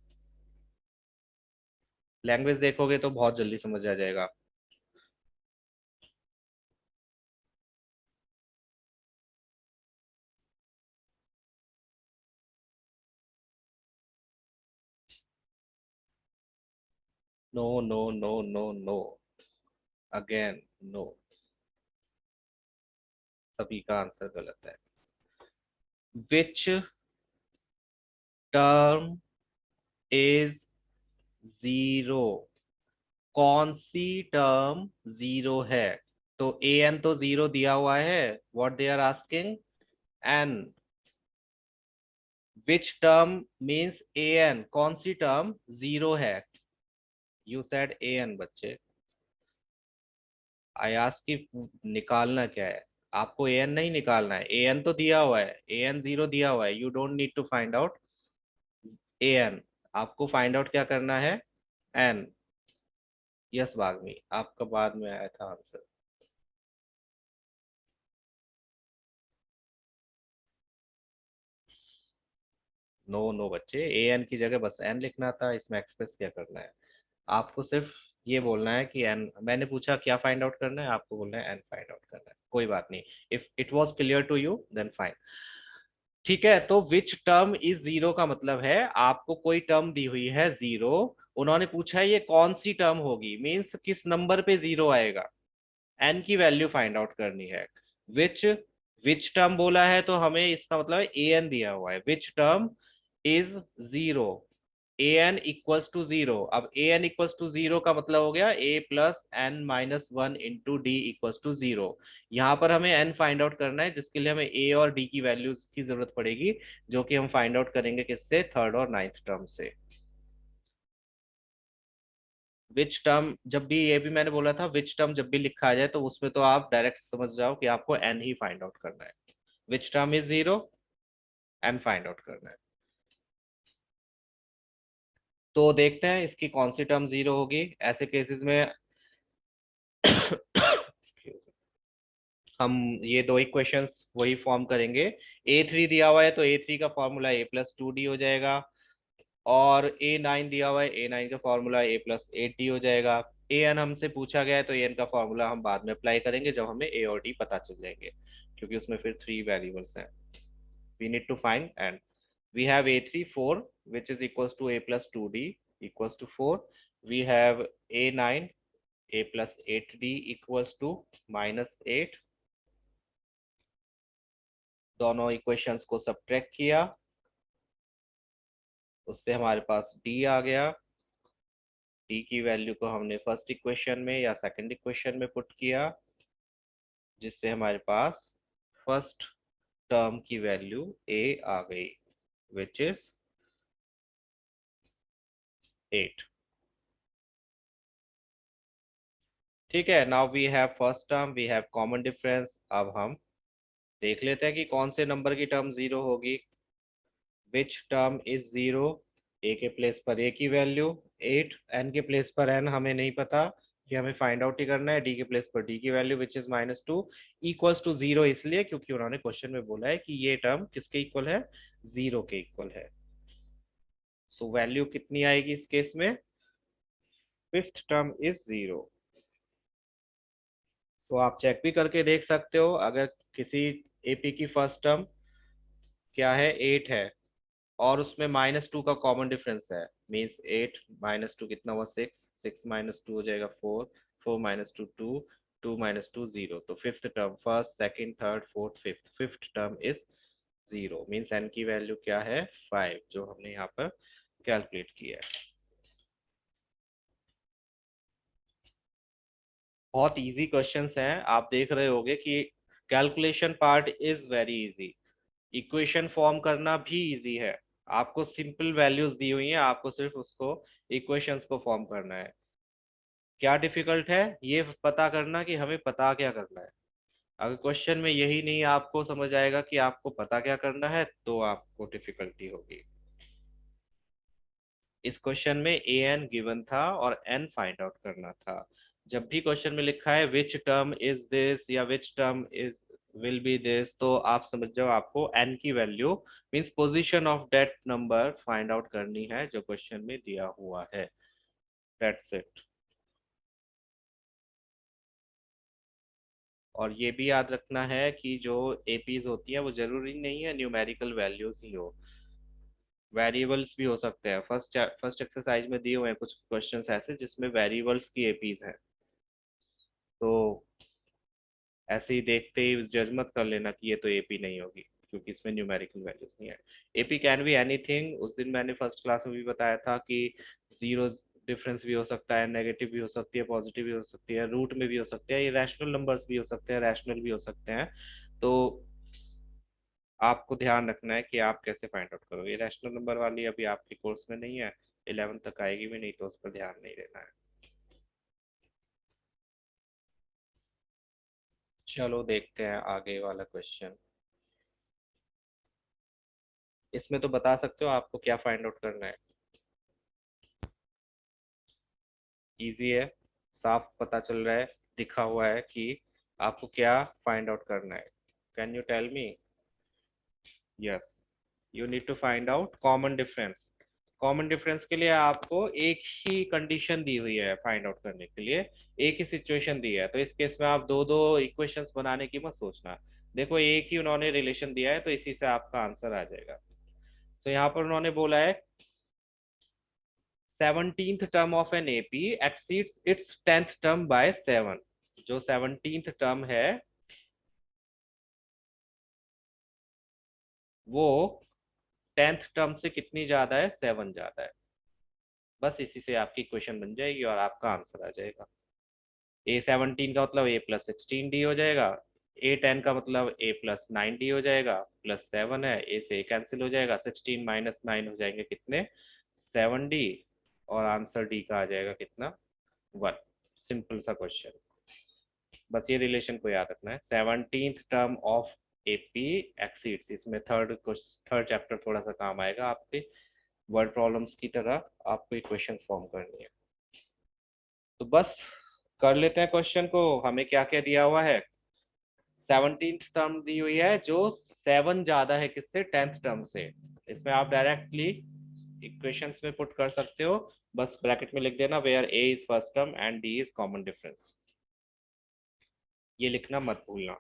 लैंग्वेज देखोगे तो बहुत जल्दी समझ आ जाएगा। No no no no no, again no, सभी का आंसर गलत है। विच टर्म इज जीरो, कौन सी टर्म जीरो है। तो ए एन तो जीरो दिया हुआ है, what they are asking, n. Which term means A N, कौन सी टर्म जीरो है। यू सेड ए एन बच्चे, आई आस्क की निकालना क्या है। आपको ए एन नहीं निकालना है, ए एन तो दिया हुआ है, ए एन जीरो दिया हुआ है, you don't need to find out a n, आपको फाइंड आउट क्या करना है, एन। यस वाग्मी, आपका बाद में आया था आंसर। नो नो बच्चे, ए एन की जगह बस एन लिखना था, इसमें एक्सप्रेस क्या करना है। आपको सिर्फ ये बोलना है कि एन, मैंने पूछा क्या फाइंड आउट करना है, आपको बोलना है एन फाइंड आउट करना है, कोई बात नहीं। If it was clear to you then fine. ठीक है, तो विच टर्म इज जीरो का मतलब है आपको कोई टर्म दी हुई है जीरो, उन्होंने पूछा है ये कौन सी टर्म होगी, मींस किस नंबर पे जीरो आएगा, एन की वैल्यू फाइंड आउट करनी है। विच, विच टर्म बोला है तो हमें इसका मतलब है ए एन दिया हुआ है, which term is zero, a n equals to zero. अब ए एन इक्वल्स टू जीरो का मतलब हो गया a+n-1 × d = 0। यहाँ पर हमें n फाइंड आउट करना है, जिसके लिए हमें a और d की वैल्यूज की जरूरत पड़ेगी, जो कि हम फाइंड आउट करेंगे किससे, थर्ड और नाइन्थ टर्म से। विच टर्म जब भी, ये भी मैंने बोला था, विच टर्म जब भी लिखा आ जाए तो उसमें तो आप डायरेक्ट समझ जाओ कि आपको एन ही फाइंड आउट करना है। Which term is zero, n find out करना है। तो देखते हैं इसकी कौन सी टर्म जीरो होगी ऐसे केसेस में। हम ये दो इक्वेशंस वही फॉर्म करेंगे। A3 दिया हुआ है तो A3 का फॉर्मूला A+2D हो जाएगा, और A9 दिया हुआ है, A9 का फॉर्मूला A+8D हो जाएगा। An हमसे पूछा गया है तो An का फॉर्मूला हम बाद में अप्लाई करेंगे जब हमें A और D पता चल जाएंगे, क्योंकि उसमें फिर 3 वेरिएबल्स हैं। We need to find n. We have A3 4, which is equals to A+2D equals to 4. We have A9 A+8D equals to -8। दोनों इक्वेशंस को सब्ट्रैक्ट किया, उससे हमारे पास D आ गया। D की वैल्यू को हमने फर्स्ट इक्वेशन में या सेकंड इक्वेशन में पुट किया, जिससे हमारे पास फर्स्ट टर्म की वैल्यू A आ गई, which is 8। ठीक है, now we have first term, we have common difference. अब हम देख लेते हैं कि कौन से नंबर की टर्म जीरो होगी। Which term is zero? A के प्लेस पर ए की वैल्यू 8, एन के प्लेस पर एन हमें नहीं पता, कि हमें फाइंड आउट ही करना है। डी के प्लेस पर डी की value which is -2 equals to zero, इसलिए क्योंकि उन्होंने क्वेश्चन में बोला है कि ये टर्म किसके इक्वल है, जीरो के इक्वल है। सो वैल्यू कितनी आएगी इस केस में? Fifth term is zero. So आप चेक भी करके देख सकते हो, अगर किसी एपी की फर्स्ट टर्म क्या है, 8 है, और उसमें -2 का कॉमन डिफरेंस है, मीन्स 8 -2 कितना हुआ, 6, 6 -2 हो जाएगा 4, 4 -2 2, 2 -2 0। तो fifth term, first second third fourth fifth, fifth term is zero, means n की वैल्यू क्या है, 5, जो हमने यहाँ पर कैलकुलेट किया है। बहुत इजी क्वेश्चंस हैं, आप देख रहे होगे कि calculation part is very easy, equation form करना भी इजी है। आपको सिंपल वैल्यूज दी हुई हैं, आपको सिर्फ उसको इक्वेशंस को फॉर्म करना है। क्या डिफिकल्ट है ये पता करना कि हमें पता क्या करना है। अगर क्वेश्चन में यही नहीं आपको समझ आएगा कि आपको पता क्या करना है, तो आपको डिफिकल्टी होगी। इस क्वेश्चन में ए एन गिवन था और एन फाइंड आउट करना था। जब भी क्वेश्चन में लिखा है विच टर्म इज दिस या विच term is will be this, तो आप समझ जाओ आपको एन की value means position of that number find out करनी है जो क्वेश्चन में दिया हुआ है। That's it. और ये भी याद रखना है कि जो एपीज होती है वो जरूरी नहीं है न्यूमेरिकल वैल्यूज ही हो, वेरिएबल्स भी हो सकते हैं। फर्स्ट एक्सरसाइज में दिए हुए हैं कुछ क्वेश्चंस ऐसे जिसमें वेरिएबल्स की एपीज हैं, तो ऐसे ही देखते ही जज मत कर लेना कि ये तो एपी नहीं होगी, क्योंकि इसमें न्यूमेरिकल वैल्यूज नहीं है। एपी कैन बी एनीथिंग, उस दिन मैंने फर्स्ट क्लास में भी बताया था कि जीरो डिफरेंस भी हो सकता है, नेगेटिव भी हो सकती है, पॉजिटिव भी हो सकती है, रूट में भी हो सकते हैं, ये रैशनल नंबर्स भी हो सकते हैं, रैशनल भी हो सकते हैं। तो आपको ध्यान रखना है कि आप कैसे फाइंड आउट करोगे। रैशनल नंबर वाली अभी आपके कोर्स में नहीं है, 11 तक आएगी भी नहीं, तो उस पर ध्यान नहीं देना है। चलो देखते हैं आगे वाला क्वेश्चन। इसमें तो बता सकते हो आपको क्या फाइंड आउट करना है। इजी है, साफ पता चल रहा है, लिखा हुआ है कि आपको क्या फाइंड आउट करना है। Can you tell me? Yes, you need to find out common difference. Common difference के लिए आपको एक ही कंडीशन दी हुई है फाइंड आउट करने के लिए, एक ही सिचुएशन दी है। तो इस केस में आप दो दो इक्वेशंस बनाने की मत सोचना। देखो एक ही उन्होंने रिलेशन दिया है तो इसी से आपका आंसर आ जाएगा। तो यहाँ पर उन्होंने बोला है 17th term of an AP exceeds its 10th term by 7। जो 17th टर्म है वो 10th टर्म से कितनी ज्यादा है, 7 ज्यादा है। बस इसी से आपकी इक्वेशन बन जाएगी और आपका आंसर आ जाएगा। A17 का मतलब A+16D हो जाएगा, A10 का मतलब A+9D हो जाएगा, +7 है, A से कैंसिल हो जाएगा, 16 - 9 हो जाएंगे कितने, 7D। और आंसर डी का आ जाएगा कितना, वन। सिंपल सा क्वेश्चन, बस ये रिलेशन को याद रखना है। 17th term of AP exceeds, इसमें थर्ड चैप्टर थोड़ा सा काम आएगा आपके, वर्ड प्रॉब्लम्स की तरह आपको इक्वेशंस फॉर्म करनी है। तो बस कर लेते हैं क्वेश्चन को। हमें क्या क्या दिया हुआ है? 17th टर्म दी हुई है जो 7 ज्यादा है किससे? 10th टर्म से। इसमें आप डायरेक्टली इक्वेशंस में पुट कर सकते हो, बस ब्रैकेट में लिख देना where a is first term and d is common difference. ये लिखना मत भूलना,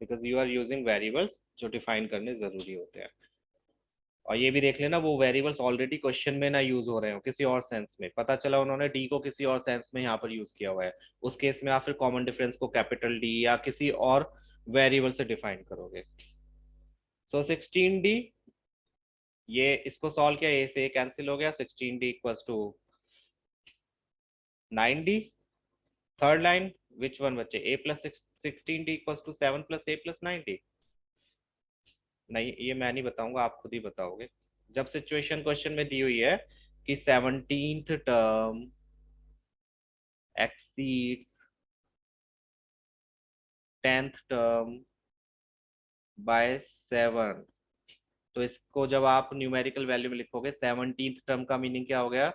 because you are using variables जो डिफाइन करने जरूरी होते हैं। और ये भी देख लेना वो वेरिएबल्स ऑलरेडी क्वेश्चन में ना यूज हो रहे हो किसी और सेंस में, पता चला उन्होंने डी को किसी और सेंस में यहाँ पर यूज किया हुआ है, उस केस में आप फिर कॉमन डिफरेंस को कैपिटल डी या किसी और वेरिएबल से डिफाइन करोगे। सो 16d, ये इसको सॉल्व किया, ए से कैंसिल हो गया, 16d equals to 9d। Third line, which one बच्चे? a plus 16d equals to 7 plus a plus 9d। नहीं, ये मैं नहीं बताऊंगा, आप खुद ही बताओगे। जब सिचुएशन क्वेश्चन में दी हुई है कि 17th term exceeds 10th term by 7, तो इसको जब आप न्यूमेरिकल वैल्यू में लिखोगे, 17th टर्म का मीनिंग क्या हो गया?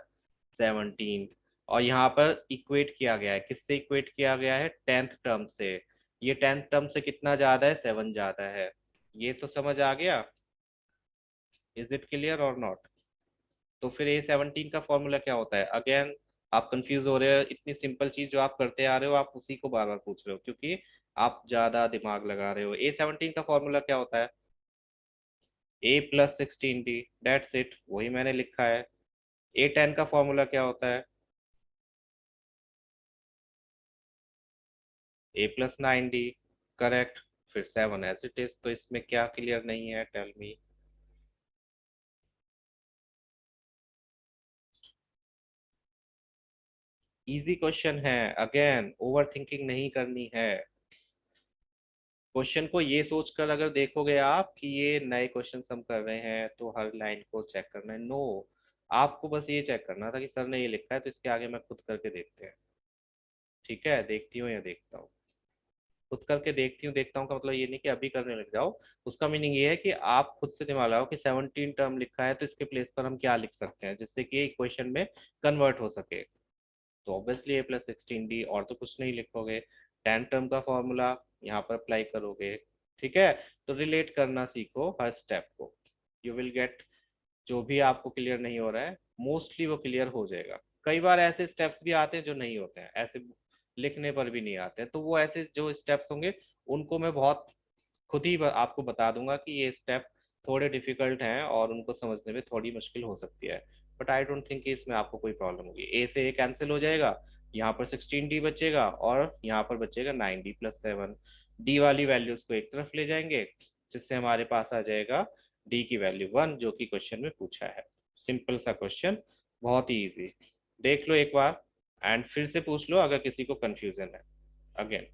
17। और यहाँ पर इक्वेट किया गया है, किससे इक्वेट किया गया है? 10th टर्म से। ये 10th टर्म से कितना ज्यादा है? 7 ज्यादा है। ये तो समझ आ गया? इज इट क्लियर और नॉट? तो फिर A17 का फॉर्मूला क्या होता है? अगेन आप कंफ्यूज हो रहे हो, इतनी सिंपल चीज जो आप करते आ रहे हो आप उसी को बार बार पूछ रहे हो, क्योंकि आप ज्यादा दिमाग लगा रहे हो। A17 का फॉर्मूला क्या होता है? A+16D, डेट्स इट, वही मैंने लिखा है। A10 का फॉर्मूला क्या होता है? A+9D, correct. फिर 7 एज इट इज, तो इसमें क्या क्लियर नहीं है? Tell me. इजी क्वेश्चन है, अगेन ओवर थिंकिंग नहीं करनी है। क्वेश्चन को ये सोचकर अगर देखोगे आप कि ये नए क्वेश्चन हम कर रहे हैं तो हर लाइन को चेक करना है, नो। आपको बस ये चेक करना था कि सर ने ये लिखा है तो इसके आगे मैं खुद करके देखते हैं। ठीक है, देखती हूँ या देखता हूँ। खुद करके देखती हूँ देखता हूँ का मतलब ये नहीं कि अभी करने लग जाओ। उसका मीनिंग ये है कि आप खुद से दिमाग लगाओ कि 17 टर्म लिखा है तो इसके प्लेस पर हम क्या लिख सकते हैं जिससे कि क्वेश्चन में कन्वर्ट हो सके। तो ऑब्वियसली A+16D, और तो कुछ नहीं लिखोगे। 10 टर्म का फॉर्मूला यहाँ पर अप्लाई करोगे। ठीक है, तो रिलेट करना सीखो हर स्टेप को, यू विल गेट। जो भी आपको क्लियर नहीं हो रहा है मोस्टली वो क्लियर हो जाएगा। कई बार ऐसे स्टेप्स भी आते हैं जो नहीं होते हैं, ऐसे लिखने पर भी नहीं आते हैं, तो वो ऐसे जो स्टेप्स होंगे उनको मैं बहुत खुद ही आपको बता दूंगा कि ये स्टेप थोड़े डिफिकल्ट हैं और उनको समझने में थोड़ी मुश्किल हो सकती है। बट आई डोंट थिंक कि इसमें आपको कोई प्रॉब्लम होगी। ए से ए कैंसिल हो जाएगा, यहाँ पर 16D बचेगा और यहाँ पर बचेगा 9D+7। डी वाली वैल्यूज को एक तरफ ले जाएंगे, जिससे हमारे पास आ जाएगा डी की वैल्यू 1, जो कि क्वेश्चन में पूछा है। सिंपल सा क्वेश्चन, बहुत ही इजी। देख लो एक बार एंड फिर से पूछ लो अगर किसी को कंफ्यूजन है। अगेन,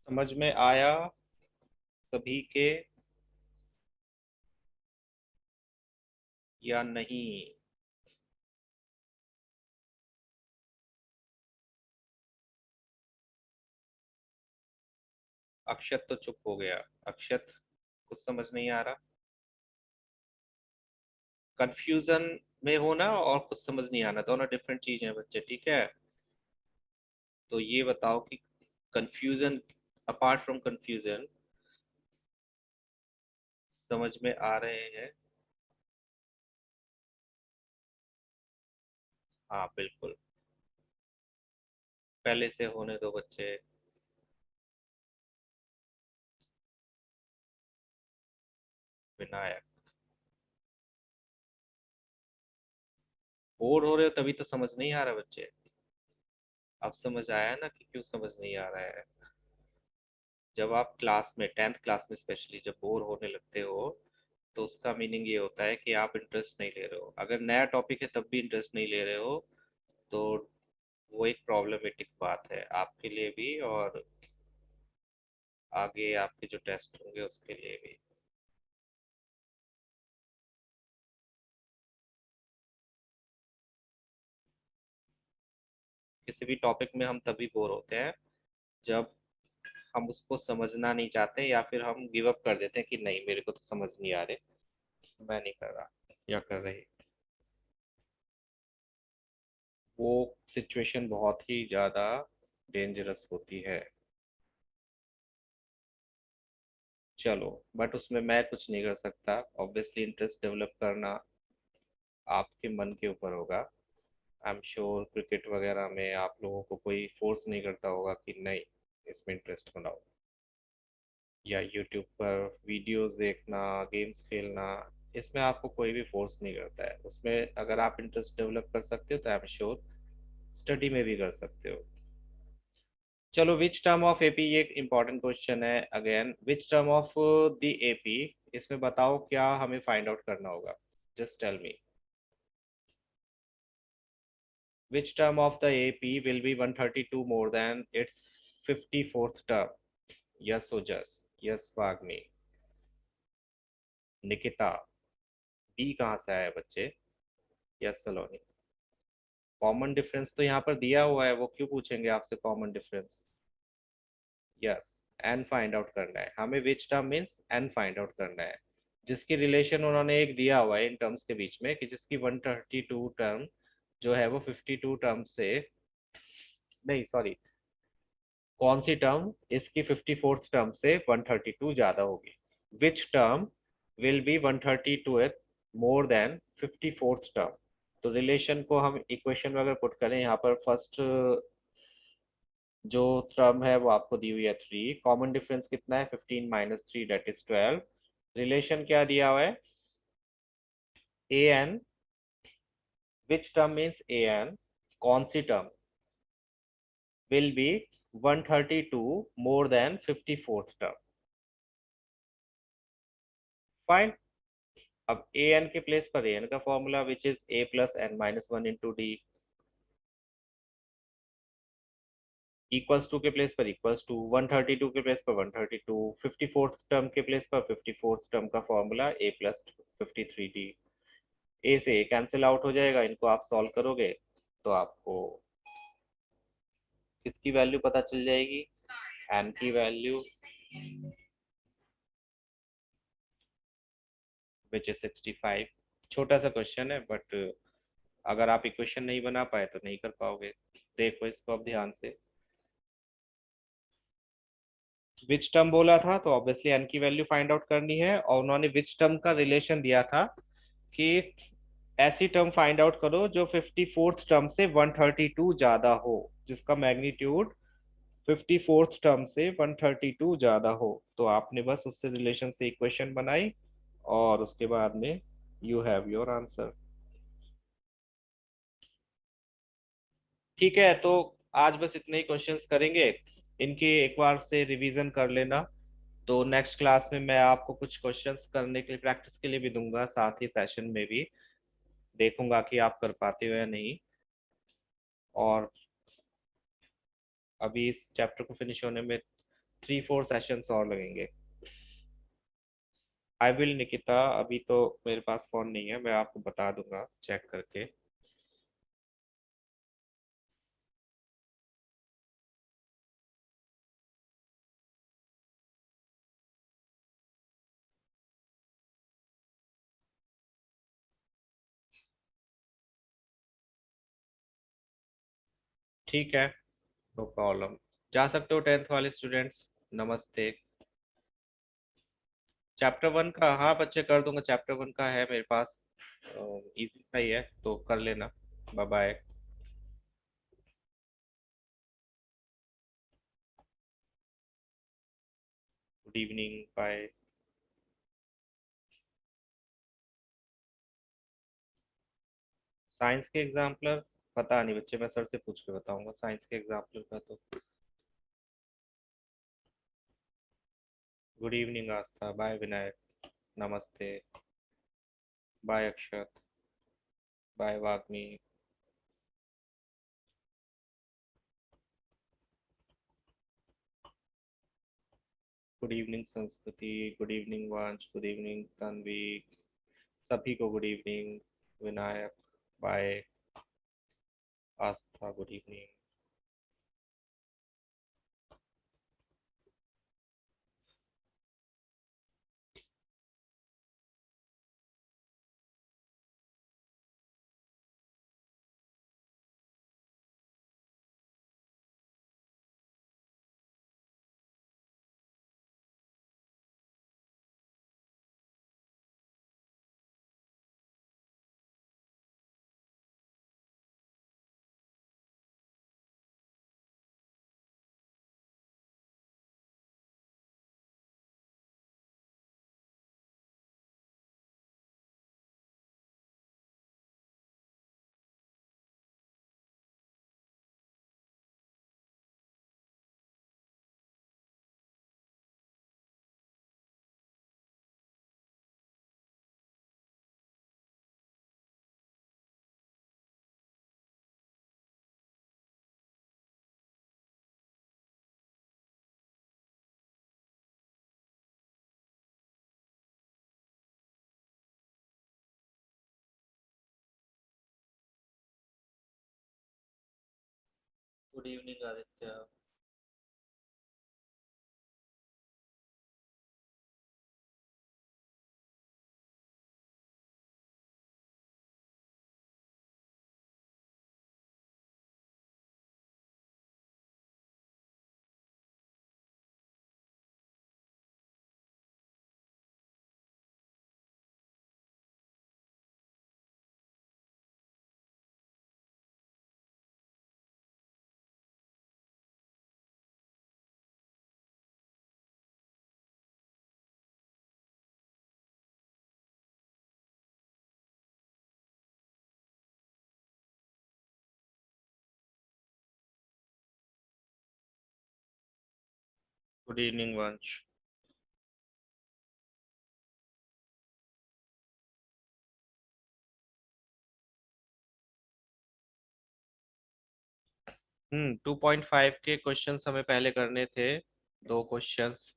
समझ में आया सभी के या नहीं? अक्षत तो चुप हो गया। अक्षत, कुछ समझ नहीं आ रहा? कंफ्यूजन में हो ना और कुछ समझ नहीं आना, दोनों डिफरेंट चीज है बच्चे, ठीक है? तो ये बताओ कि कंफ्यूजन, अपार्ट फ्रॉम कंफ्यूजन, समझ में आ रहे हैं? हाँ बिल्कुल, पहले से होने दो बच्चे। विनायक, बोर हो रहे हो तभी तो समझ नहीं आ रहा बच्चे। अब समझ आया ना कि क्यों समझ नहीं आ रहा है? जब आप क्लास में 10th क्लास में स्पेशली जब बोर होने लगते हो, तो उसका मीनिंग ये होता है कि आप इंटरेस्ट नहीं ले रहे हो। अगर नया टॉपिक है तब भी इंटरेस्ट नहीं ले रहे हो, तो वो एक प्रॉब्लमेटिक बात है आपके लिए भी, और आगे आपके जो टेस्ट होंगे उसके लिए भी। किसी भी टॉपिक में हम तभी बोर होते हैं जब हम उसको समझना नहीं चाहते, या फिर हम गिव अप कर देते हैं कि नहीं मेरे को तो समझ नहीं आ रहे, मैं नहीं कर रहा या कर रही। वो सिचुएशन बहुत ही ज़्यादा डेंजरस होती है। चलो, बट उसमें मैं कुछ नहीं कर सकता। ऑब्वियसली इंटरेस्ट डेवलप करना आपके मन के ऊपर होगा। आई एम श्योर क्रिकेट वगैरह में आप लोगों को कोई फोर्स नहीं करता होगा कि नहीं इसमें इंटरेस्ट बनाओ, या यूट्यूब पर वीडियोस देखना, गेम्स खेलना, इसमें आपको कोई भी फोर्स नहीं करता है। उसमें अगर आप इंटरेस्ट डेवलप कर सकते हो तो आई एम श्योर स्टडी में भी कर सकते हो। चलो, विच टर्म ऑफ एपी, ये एक इंपॉर्टेंट क्वेश्चन है again. Which term of the AP, इसमें बताओ क्या हमें फाइंड आउट करना होगा। Just tell me, which term of the AP will be 132 more than its 54th term? Yes, Ojas. Yes, Vagni. Nikita, D कहाँ से आया बच्चे? यस सलोनी। कॉमन डिफरेंस तो यहाँ पर दिया हुआ है, वो क्यों पूछेंगे आपसे common difference? Yes, n find out करना है हमें। Which term means n find out करना है, जिसकी रिलेशन उन्होंने एक दिया हुआ है इन टर्म्स के बीच में, कि जिसकी 132 टर्म जो है वो 52 टर्म से, नहीं सॉरी, कौन सी टर्म इसकी 54th टर्म से 132 ज्यादा होगी। Which term will be 132 more than 54th term. तो रिलेशन को हम इक्वेशन में अगर पुट करें, यहाँ पर फर्स्ट जो टर्म है वो आपको दी हुई है 3, कॉमन डिफरेंस कितना है 15 माइनस 3 दैट इज 12। रिलेशन क्या दिया हुआ है, ए N, which term means A N, कौन सी term will be 132 more than 54th term. Fine. अब ए एन के प्लेस पर ए एन का formula which is A plus N minus one into D, equals to के प्लेस पर equals to, 132 के place पर 132, 54th टर्म के प्लेस पर 54th टर्म का फॉर्मूला ए प्लस 53 डी। ए से ए कैंसिल आउट हो जाएगा, इनको आप सॉल्व करोगे तो आपको किसकी वैल्यू पता चल जाएगी, एन की वैल्यू, विच इज 65। छोटा सा क्वेश्चन है, बट अगर आप इक्वेशन नहीं बना पाए तो नहीं कर पाओगे। देखो इसको अब ध्यान से। विच टर्म बोला था तो ऑब्वियसली एन की वैल्यू फाइंड आउट करनी है, और उन्होंने विच टर्म का रिलेशन दिया था कि ऐसी टर्म फाइंड आउट करो जो 54th टर्म से 132 ज्यादा हो, जिसका मैग्नीट्यूड 54th टर्म से 132 ज्यादा हो। तो आपने बस उससे रिलेशन से इक्वेशन बनाई, और उसके बाद में यू हैव योर आंसर। ठीक है, तो आज बस इतने ही क्वेश्चंस करेंगे। इनकी एक बार से रिवीजन कर लेना, तो नेक्स्ट क्लास में मैं आपको कुछ क्वेश्चंस करने के लिए, प्रैक्टिस के लिए भी दूंगा, साथ ही सेशन में भी देखूंगा कि आप कर पाते हो या नहीं। और अभी इस चैप्टर को फिनिश होने में 3-4 सेशंस और लगेंगे। आई विल निकिता, अभी तो मेरे पास फोन नहीं है, मैं आपको बता दूंगा चेक करके। ठीक है, नो प्रॉब्लम। जा सकते हो 10th वाले स्टूडेंट्स। नमस्ते। चैप्टर वन का, हाँ बच्चे कर दूंगा, चैप्टर वन का है मेरे पास, इजी सा ही है तो कर लेना। Bye bye. Good evening, bye. Science के एग्जाम्पलर पता नहीं बच्चे, मैं सर से पूछ के बताऊंगा साइंस के एग्जाम्पलर का तो। Good evening Aastha, bye Vinayak, नमस्ते, bye Akshat, bye Vagmi. Good evening Sanskriti, good evening Vansh, good evening Tanvi, सभी को good evening. Vinayak, bye, Aastha good evening. Good evening Aditya. Good evening Vansh. 2.5 के क्वेश्चंस हमें पहले करने थे, दो क्वेश्चंस।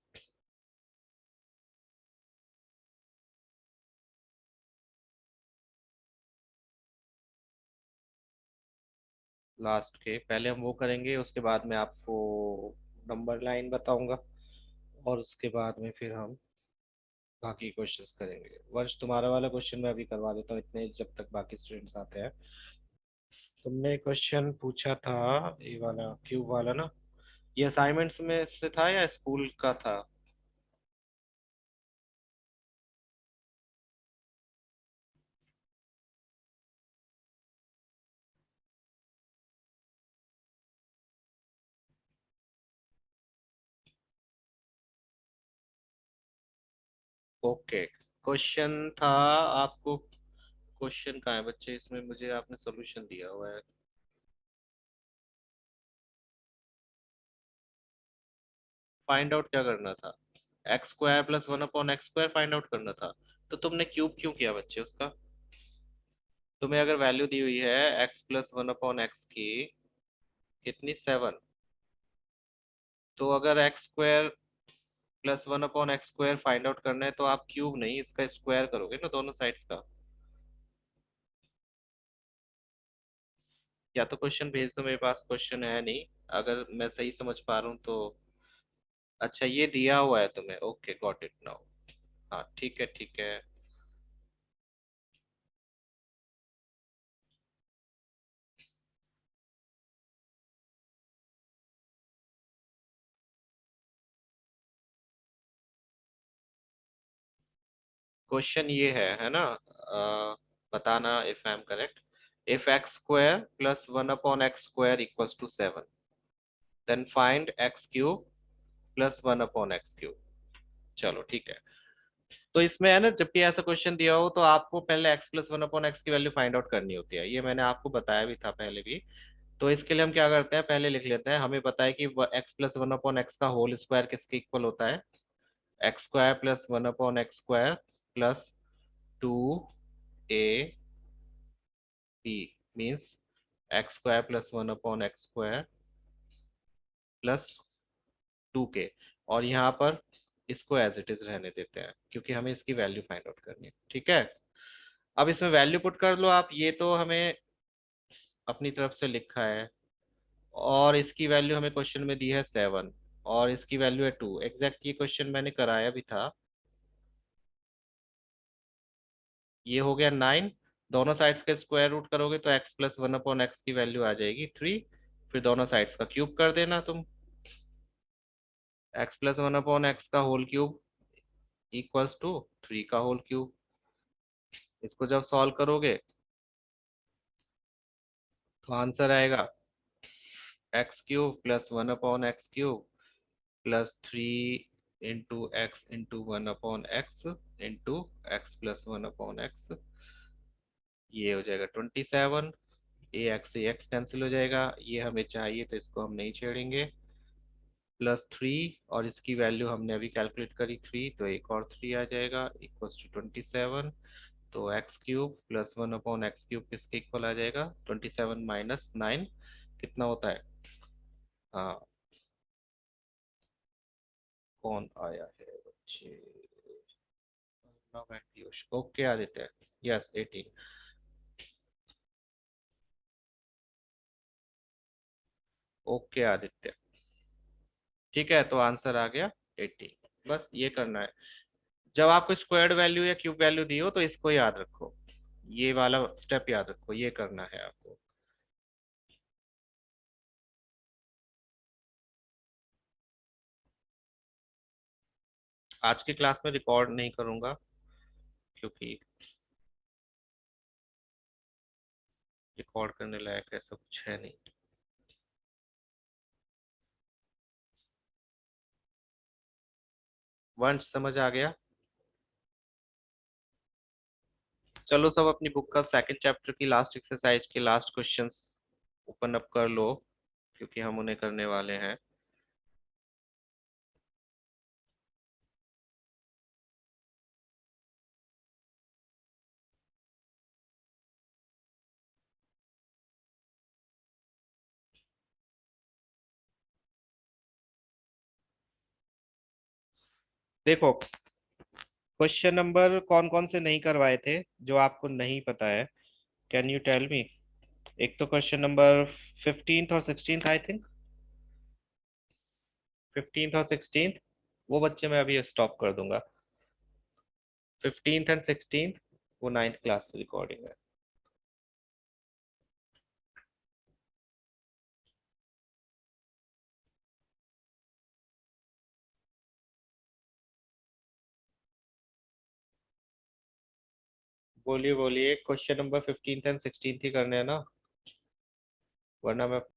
लास्ट के पहले हम वो करेंगे, उसके बाद में आपको नंबर लाइन बताऊंगा, और उसके बाद में फिर हम बाकी क्वेश्चंस करेंगे। वर्ष तुम्हारा वाला क्वेश्चन मैं अभी करवा देता हूँ इतने, जब तक बाकी स्टूडेंट्स आते हैं। तुमने क्वेश्चन पूछा था ये वाला क्यूब वाला ना, ये असाइनमेंट्स में से था या स्कूल का था? ओके, क्वेश्चन था आपको। क्वेश्चन कहाँ है बच्चे, इसमें मुझे आपने सोल्यूशन दिया हुआ है। फाइंड आउट क्या करना था? X square plus 1/x² find out करना था। तो तुमने क्यूब क्यों किया बच्चे उसका? तुम्हें अगर वैल्यू दी हुई है x+1/x की, कितनी, 7, तो अगर x² + 1/x² फाइंड आउट करना है तो आप क्यूब नहीं, इसका स्क्वायर करोगे ना दोनों साइड्स का। या तो क्वेश्चन भेज दो, मेरे पास क्वेश्चन है नहीं, अगर मैं सही समझ पा रहा हूँ तो। अच्छा, ये दिया हुआ है तुम्हें, ओके गॉट इट नाउ। हाँ ठीक है ठीक है। क्वेश्चन ये है ना? बताना if I am correct. If x² + 1/x² = 7, then find x³ + 1/x³। चलो ठीक है। तो इसमें है ना, जब भी ऐसा क्वेश्चन दिया हो तो आपको पहले x+1/x की वैल्यू फाइंड आउट करनी होती है, ये मैंने आपको बताया भी था पहले भी। तो इसके लिए हम क्या करते हैं, पहले लिख लेते हैं। हमें पता है कि x+1/x का होल स्क्वायर किसके इक्वल होता है? X square plus 1/x² plus 2ab means x² plus 1/x² plus 2k। और यहाँ पर इसको एज इट इज रहने देते हैं क्योंकि हमें इसकी वैल्यू फाइंड आउट करनी है। ठीक है, अब इसमें वैल्यू पुट कर लो आप। ये तो हमें अपनी तरफ से लिखा है और इसकी वैल्यू हमें क्वेश्चन में दी है 7 और इसकी वैल्यू है 2। एग्जैक्ट ये क्वेश्चन मैंने कराया भी था। ये हो गया 9। दोनों साइड्स के स्क्वायर रूट करोगे तो x प्लस 1/x की वैल्यू आ जाएगी 3। फिर दोनों साइड्स का क्यूब कर देना तुम। x प्लस 1/x का होल क्यूब इक्वल्स टू 3 का होल क्यूब। इसको जब सॉल्व करोगे तो आंसर आएगा x³ plus 1/x³ plus 3 into x into 1/x into x plus 1/x। ये हो जाएगा 27। ax से x कैंसिल हो जाएगा, ये हमें चाहिए तो इसको हम नहीं छेड़ेंगे। प्लस 3 और इसकी वैल्यू हमने अभी कैलकुलेट करी 3, तो एक और 3 आ जाएगा इक्वल्स टू 27। तो x³ प्लस 1/x³ किसके इक्वल आ जाएगा? 27 माइनस 9 कितना होता है? हाँ, कौन आया है बच्चे? Okay Aditya, yes 18। Okay Aditya, ठीक है, तो आंसर आ गया 18। बस ये करना है। जब आपको स्क्वायर्ड वैल्यू या क्यूब वैल्यू दी हो तो इसको याद रखो, ये वाला स्टेप याद रखो, ये करना है आपको। आज की क्लास में रिकॉर्ड नहीं करूंगा क्योंकि रिकॉर्ड करने लायक ऐसा कुछ है नहीं। वंश समझ आ गया? चलो सब अपनी बुक का सेकंड चैप्टर की लास्ट एक्सरसाइज के लास्ट क्वेश्चंस ओपन अप कर लो क्योंकि हम उन्हें करने वाले हैं। देखो, क्वेश्चन नंबर कौन कौन से नहीं करवाए थे जो आपको नहीं पता है? Can you tell me? एक तो क्वेश्चन नंबर 15th और 16th आई थिंक। 15th और 16th वो बच्चे मैं अभी स्टॉप कर दूंगा। 15th एंड 16th वो 9th क्लास की रिकॉर्डिंग है। बोलिए बोलिए, question number 15th and 16th ही करने हैं ना? वरना मैं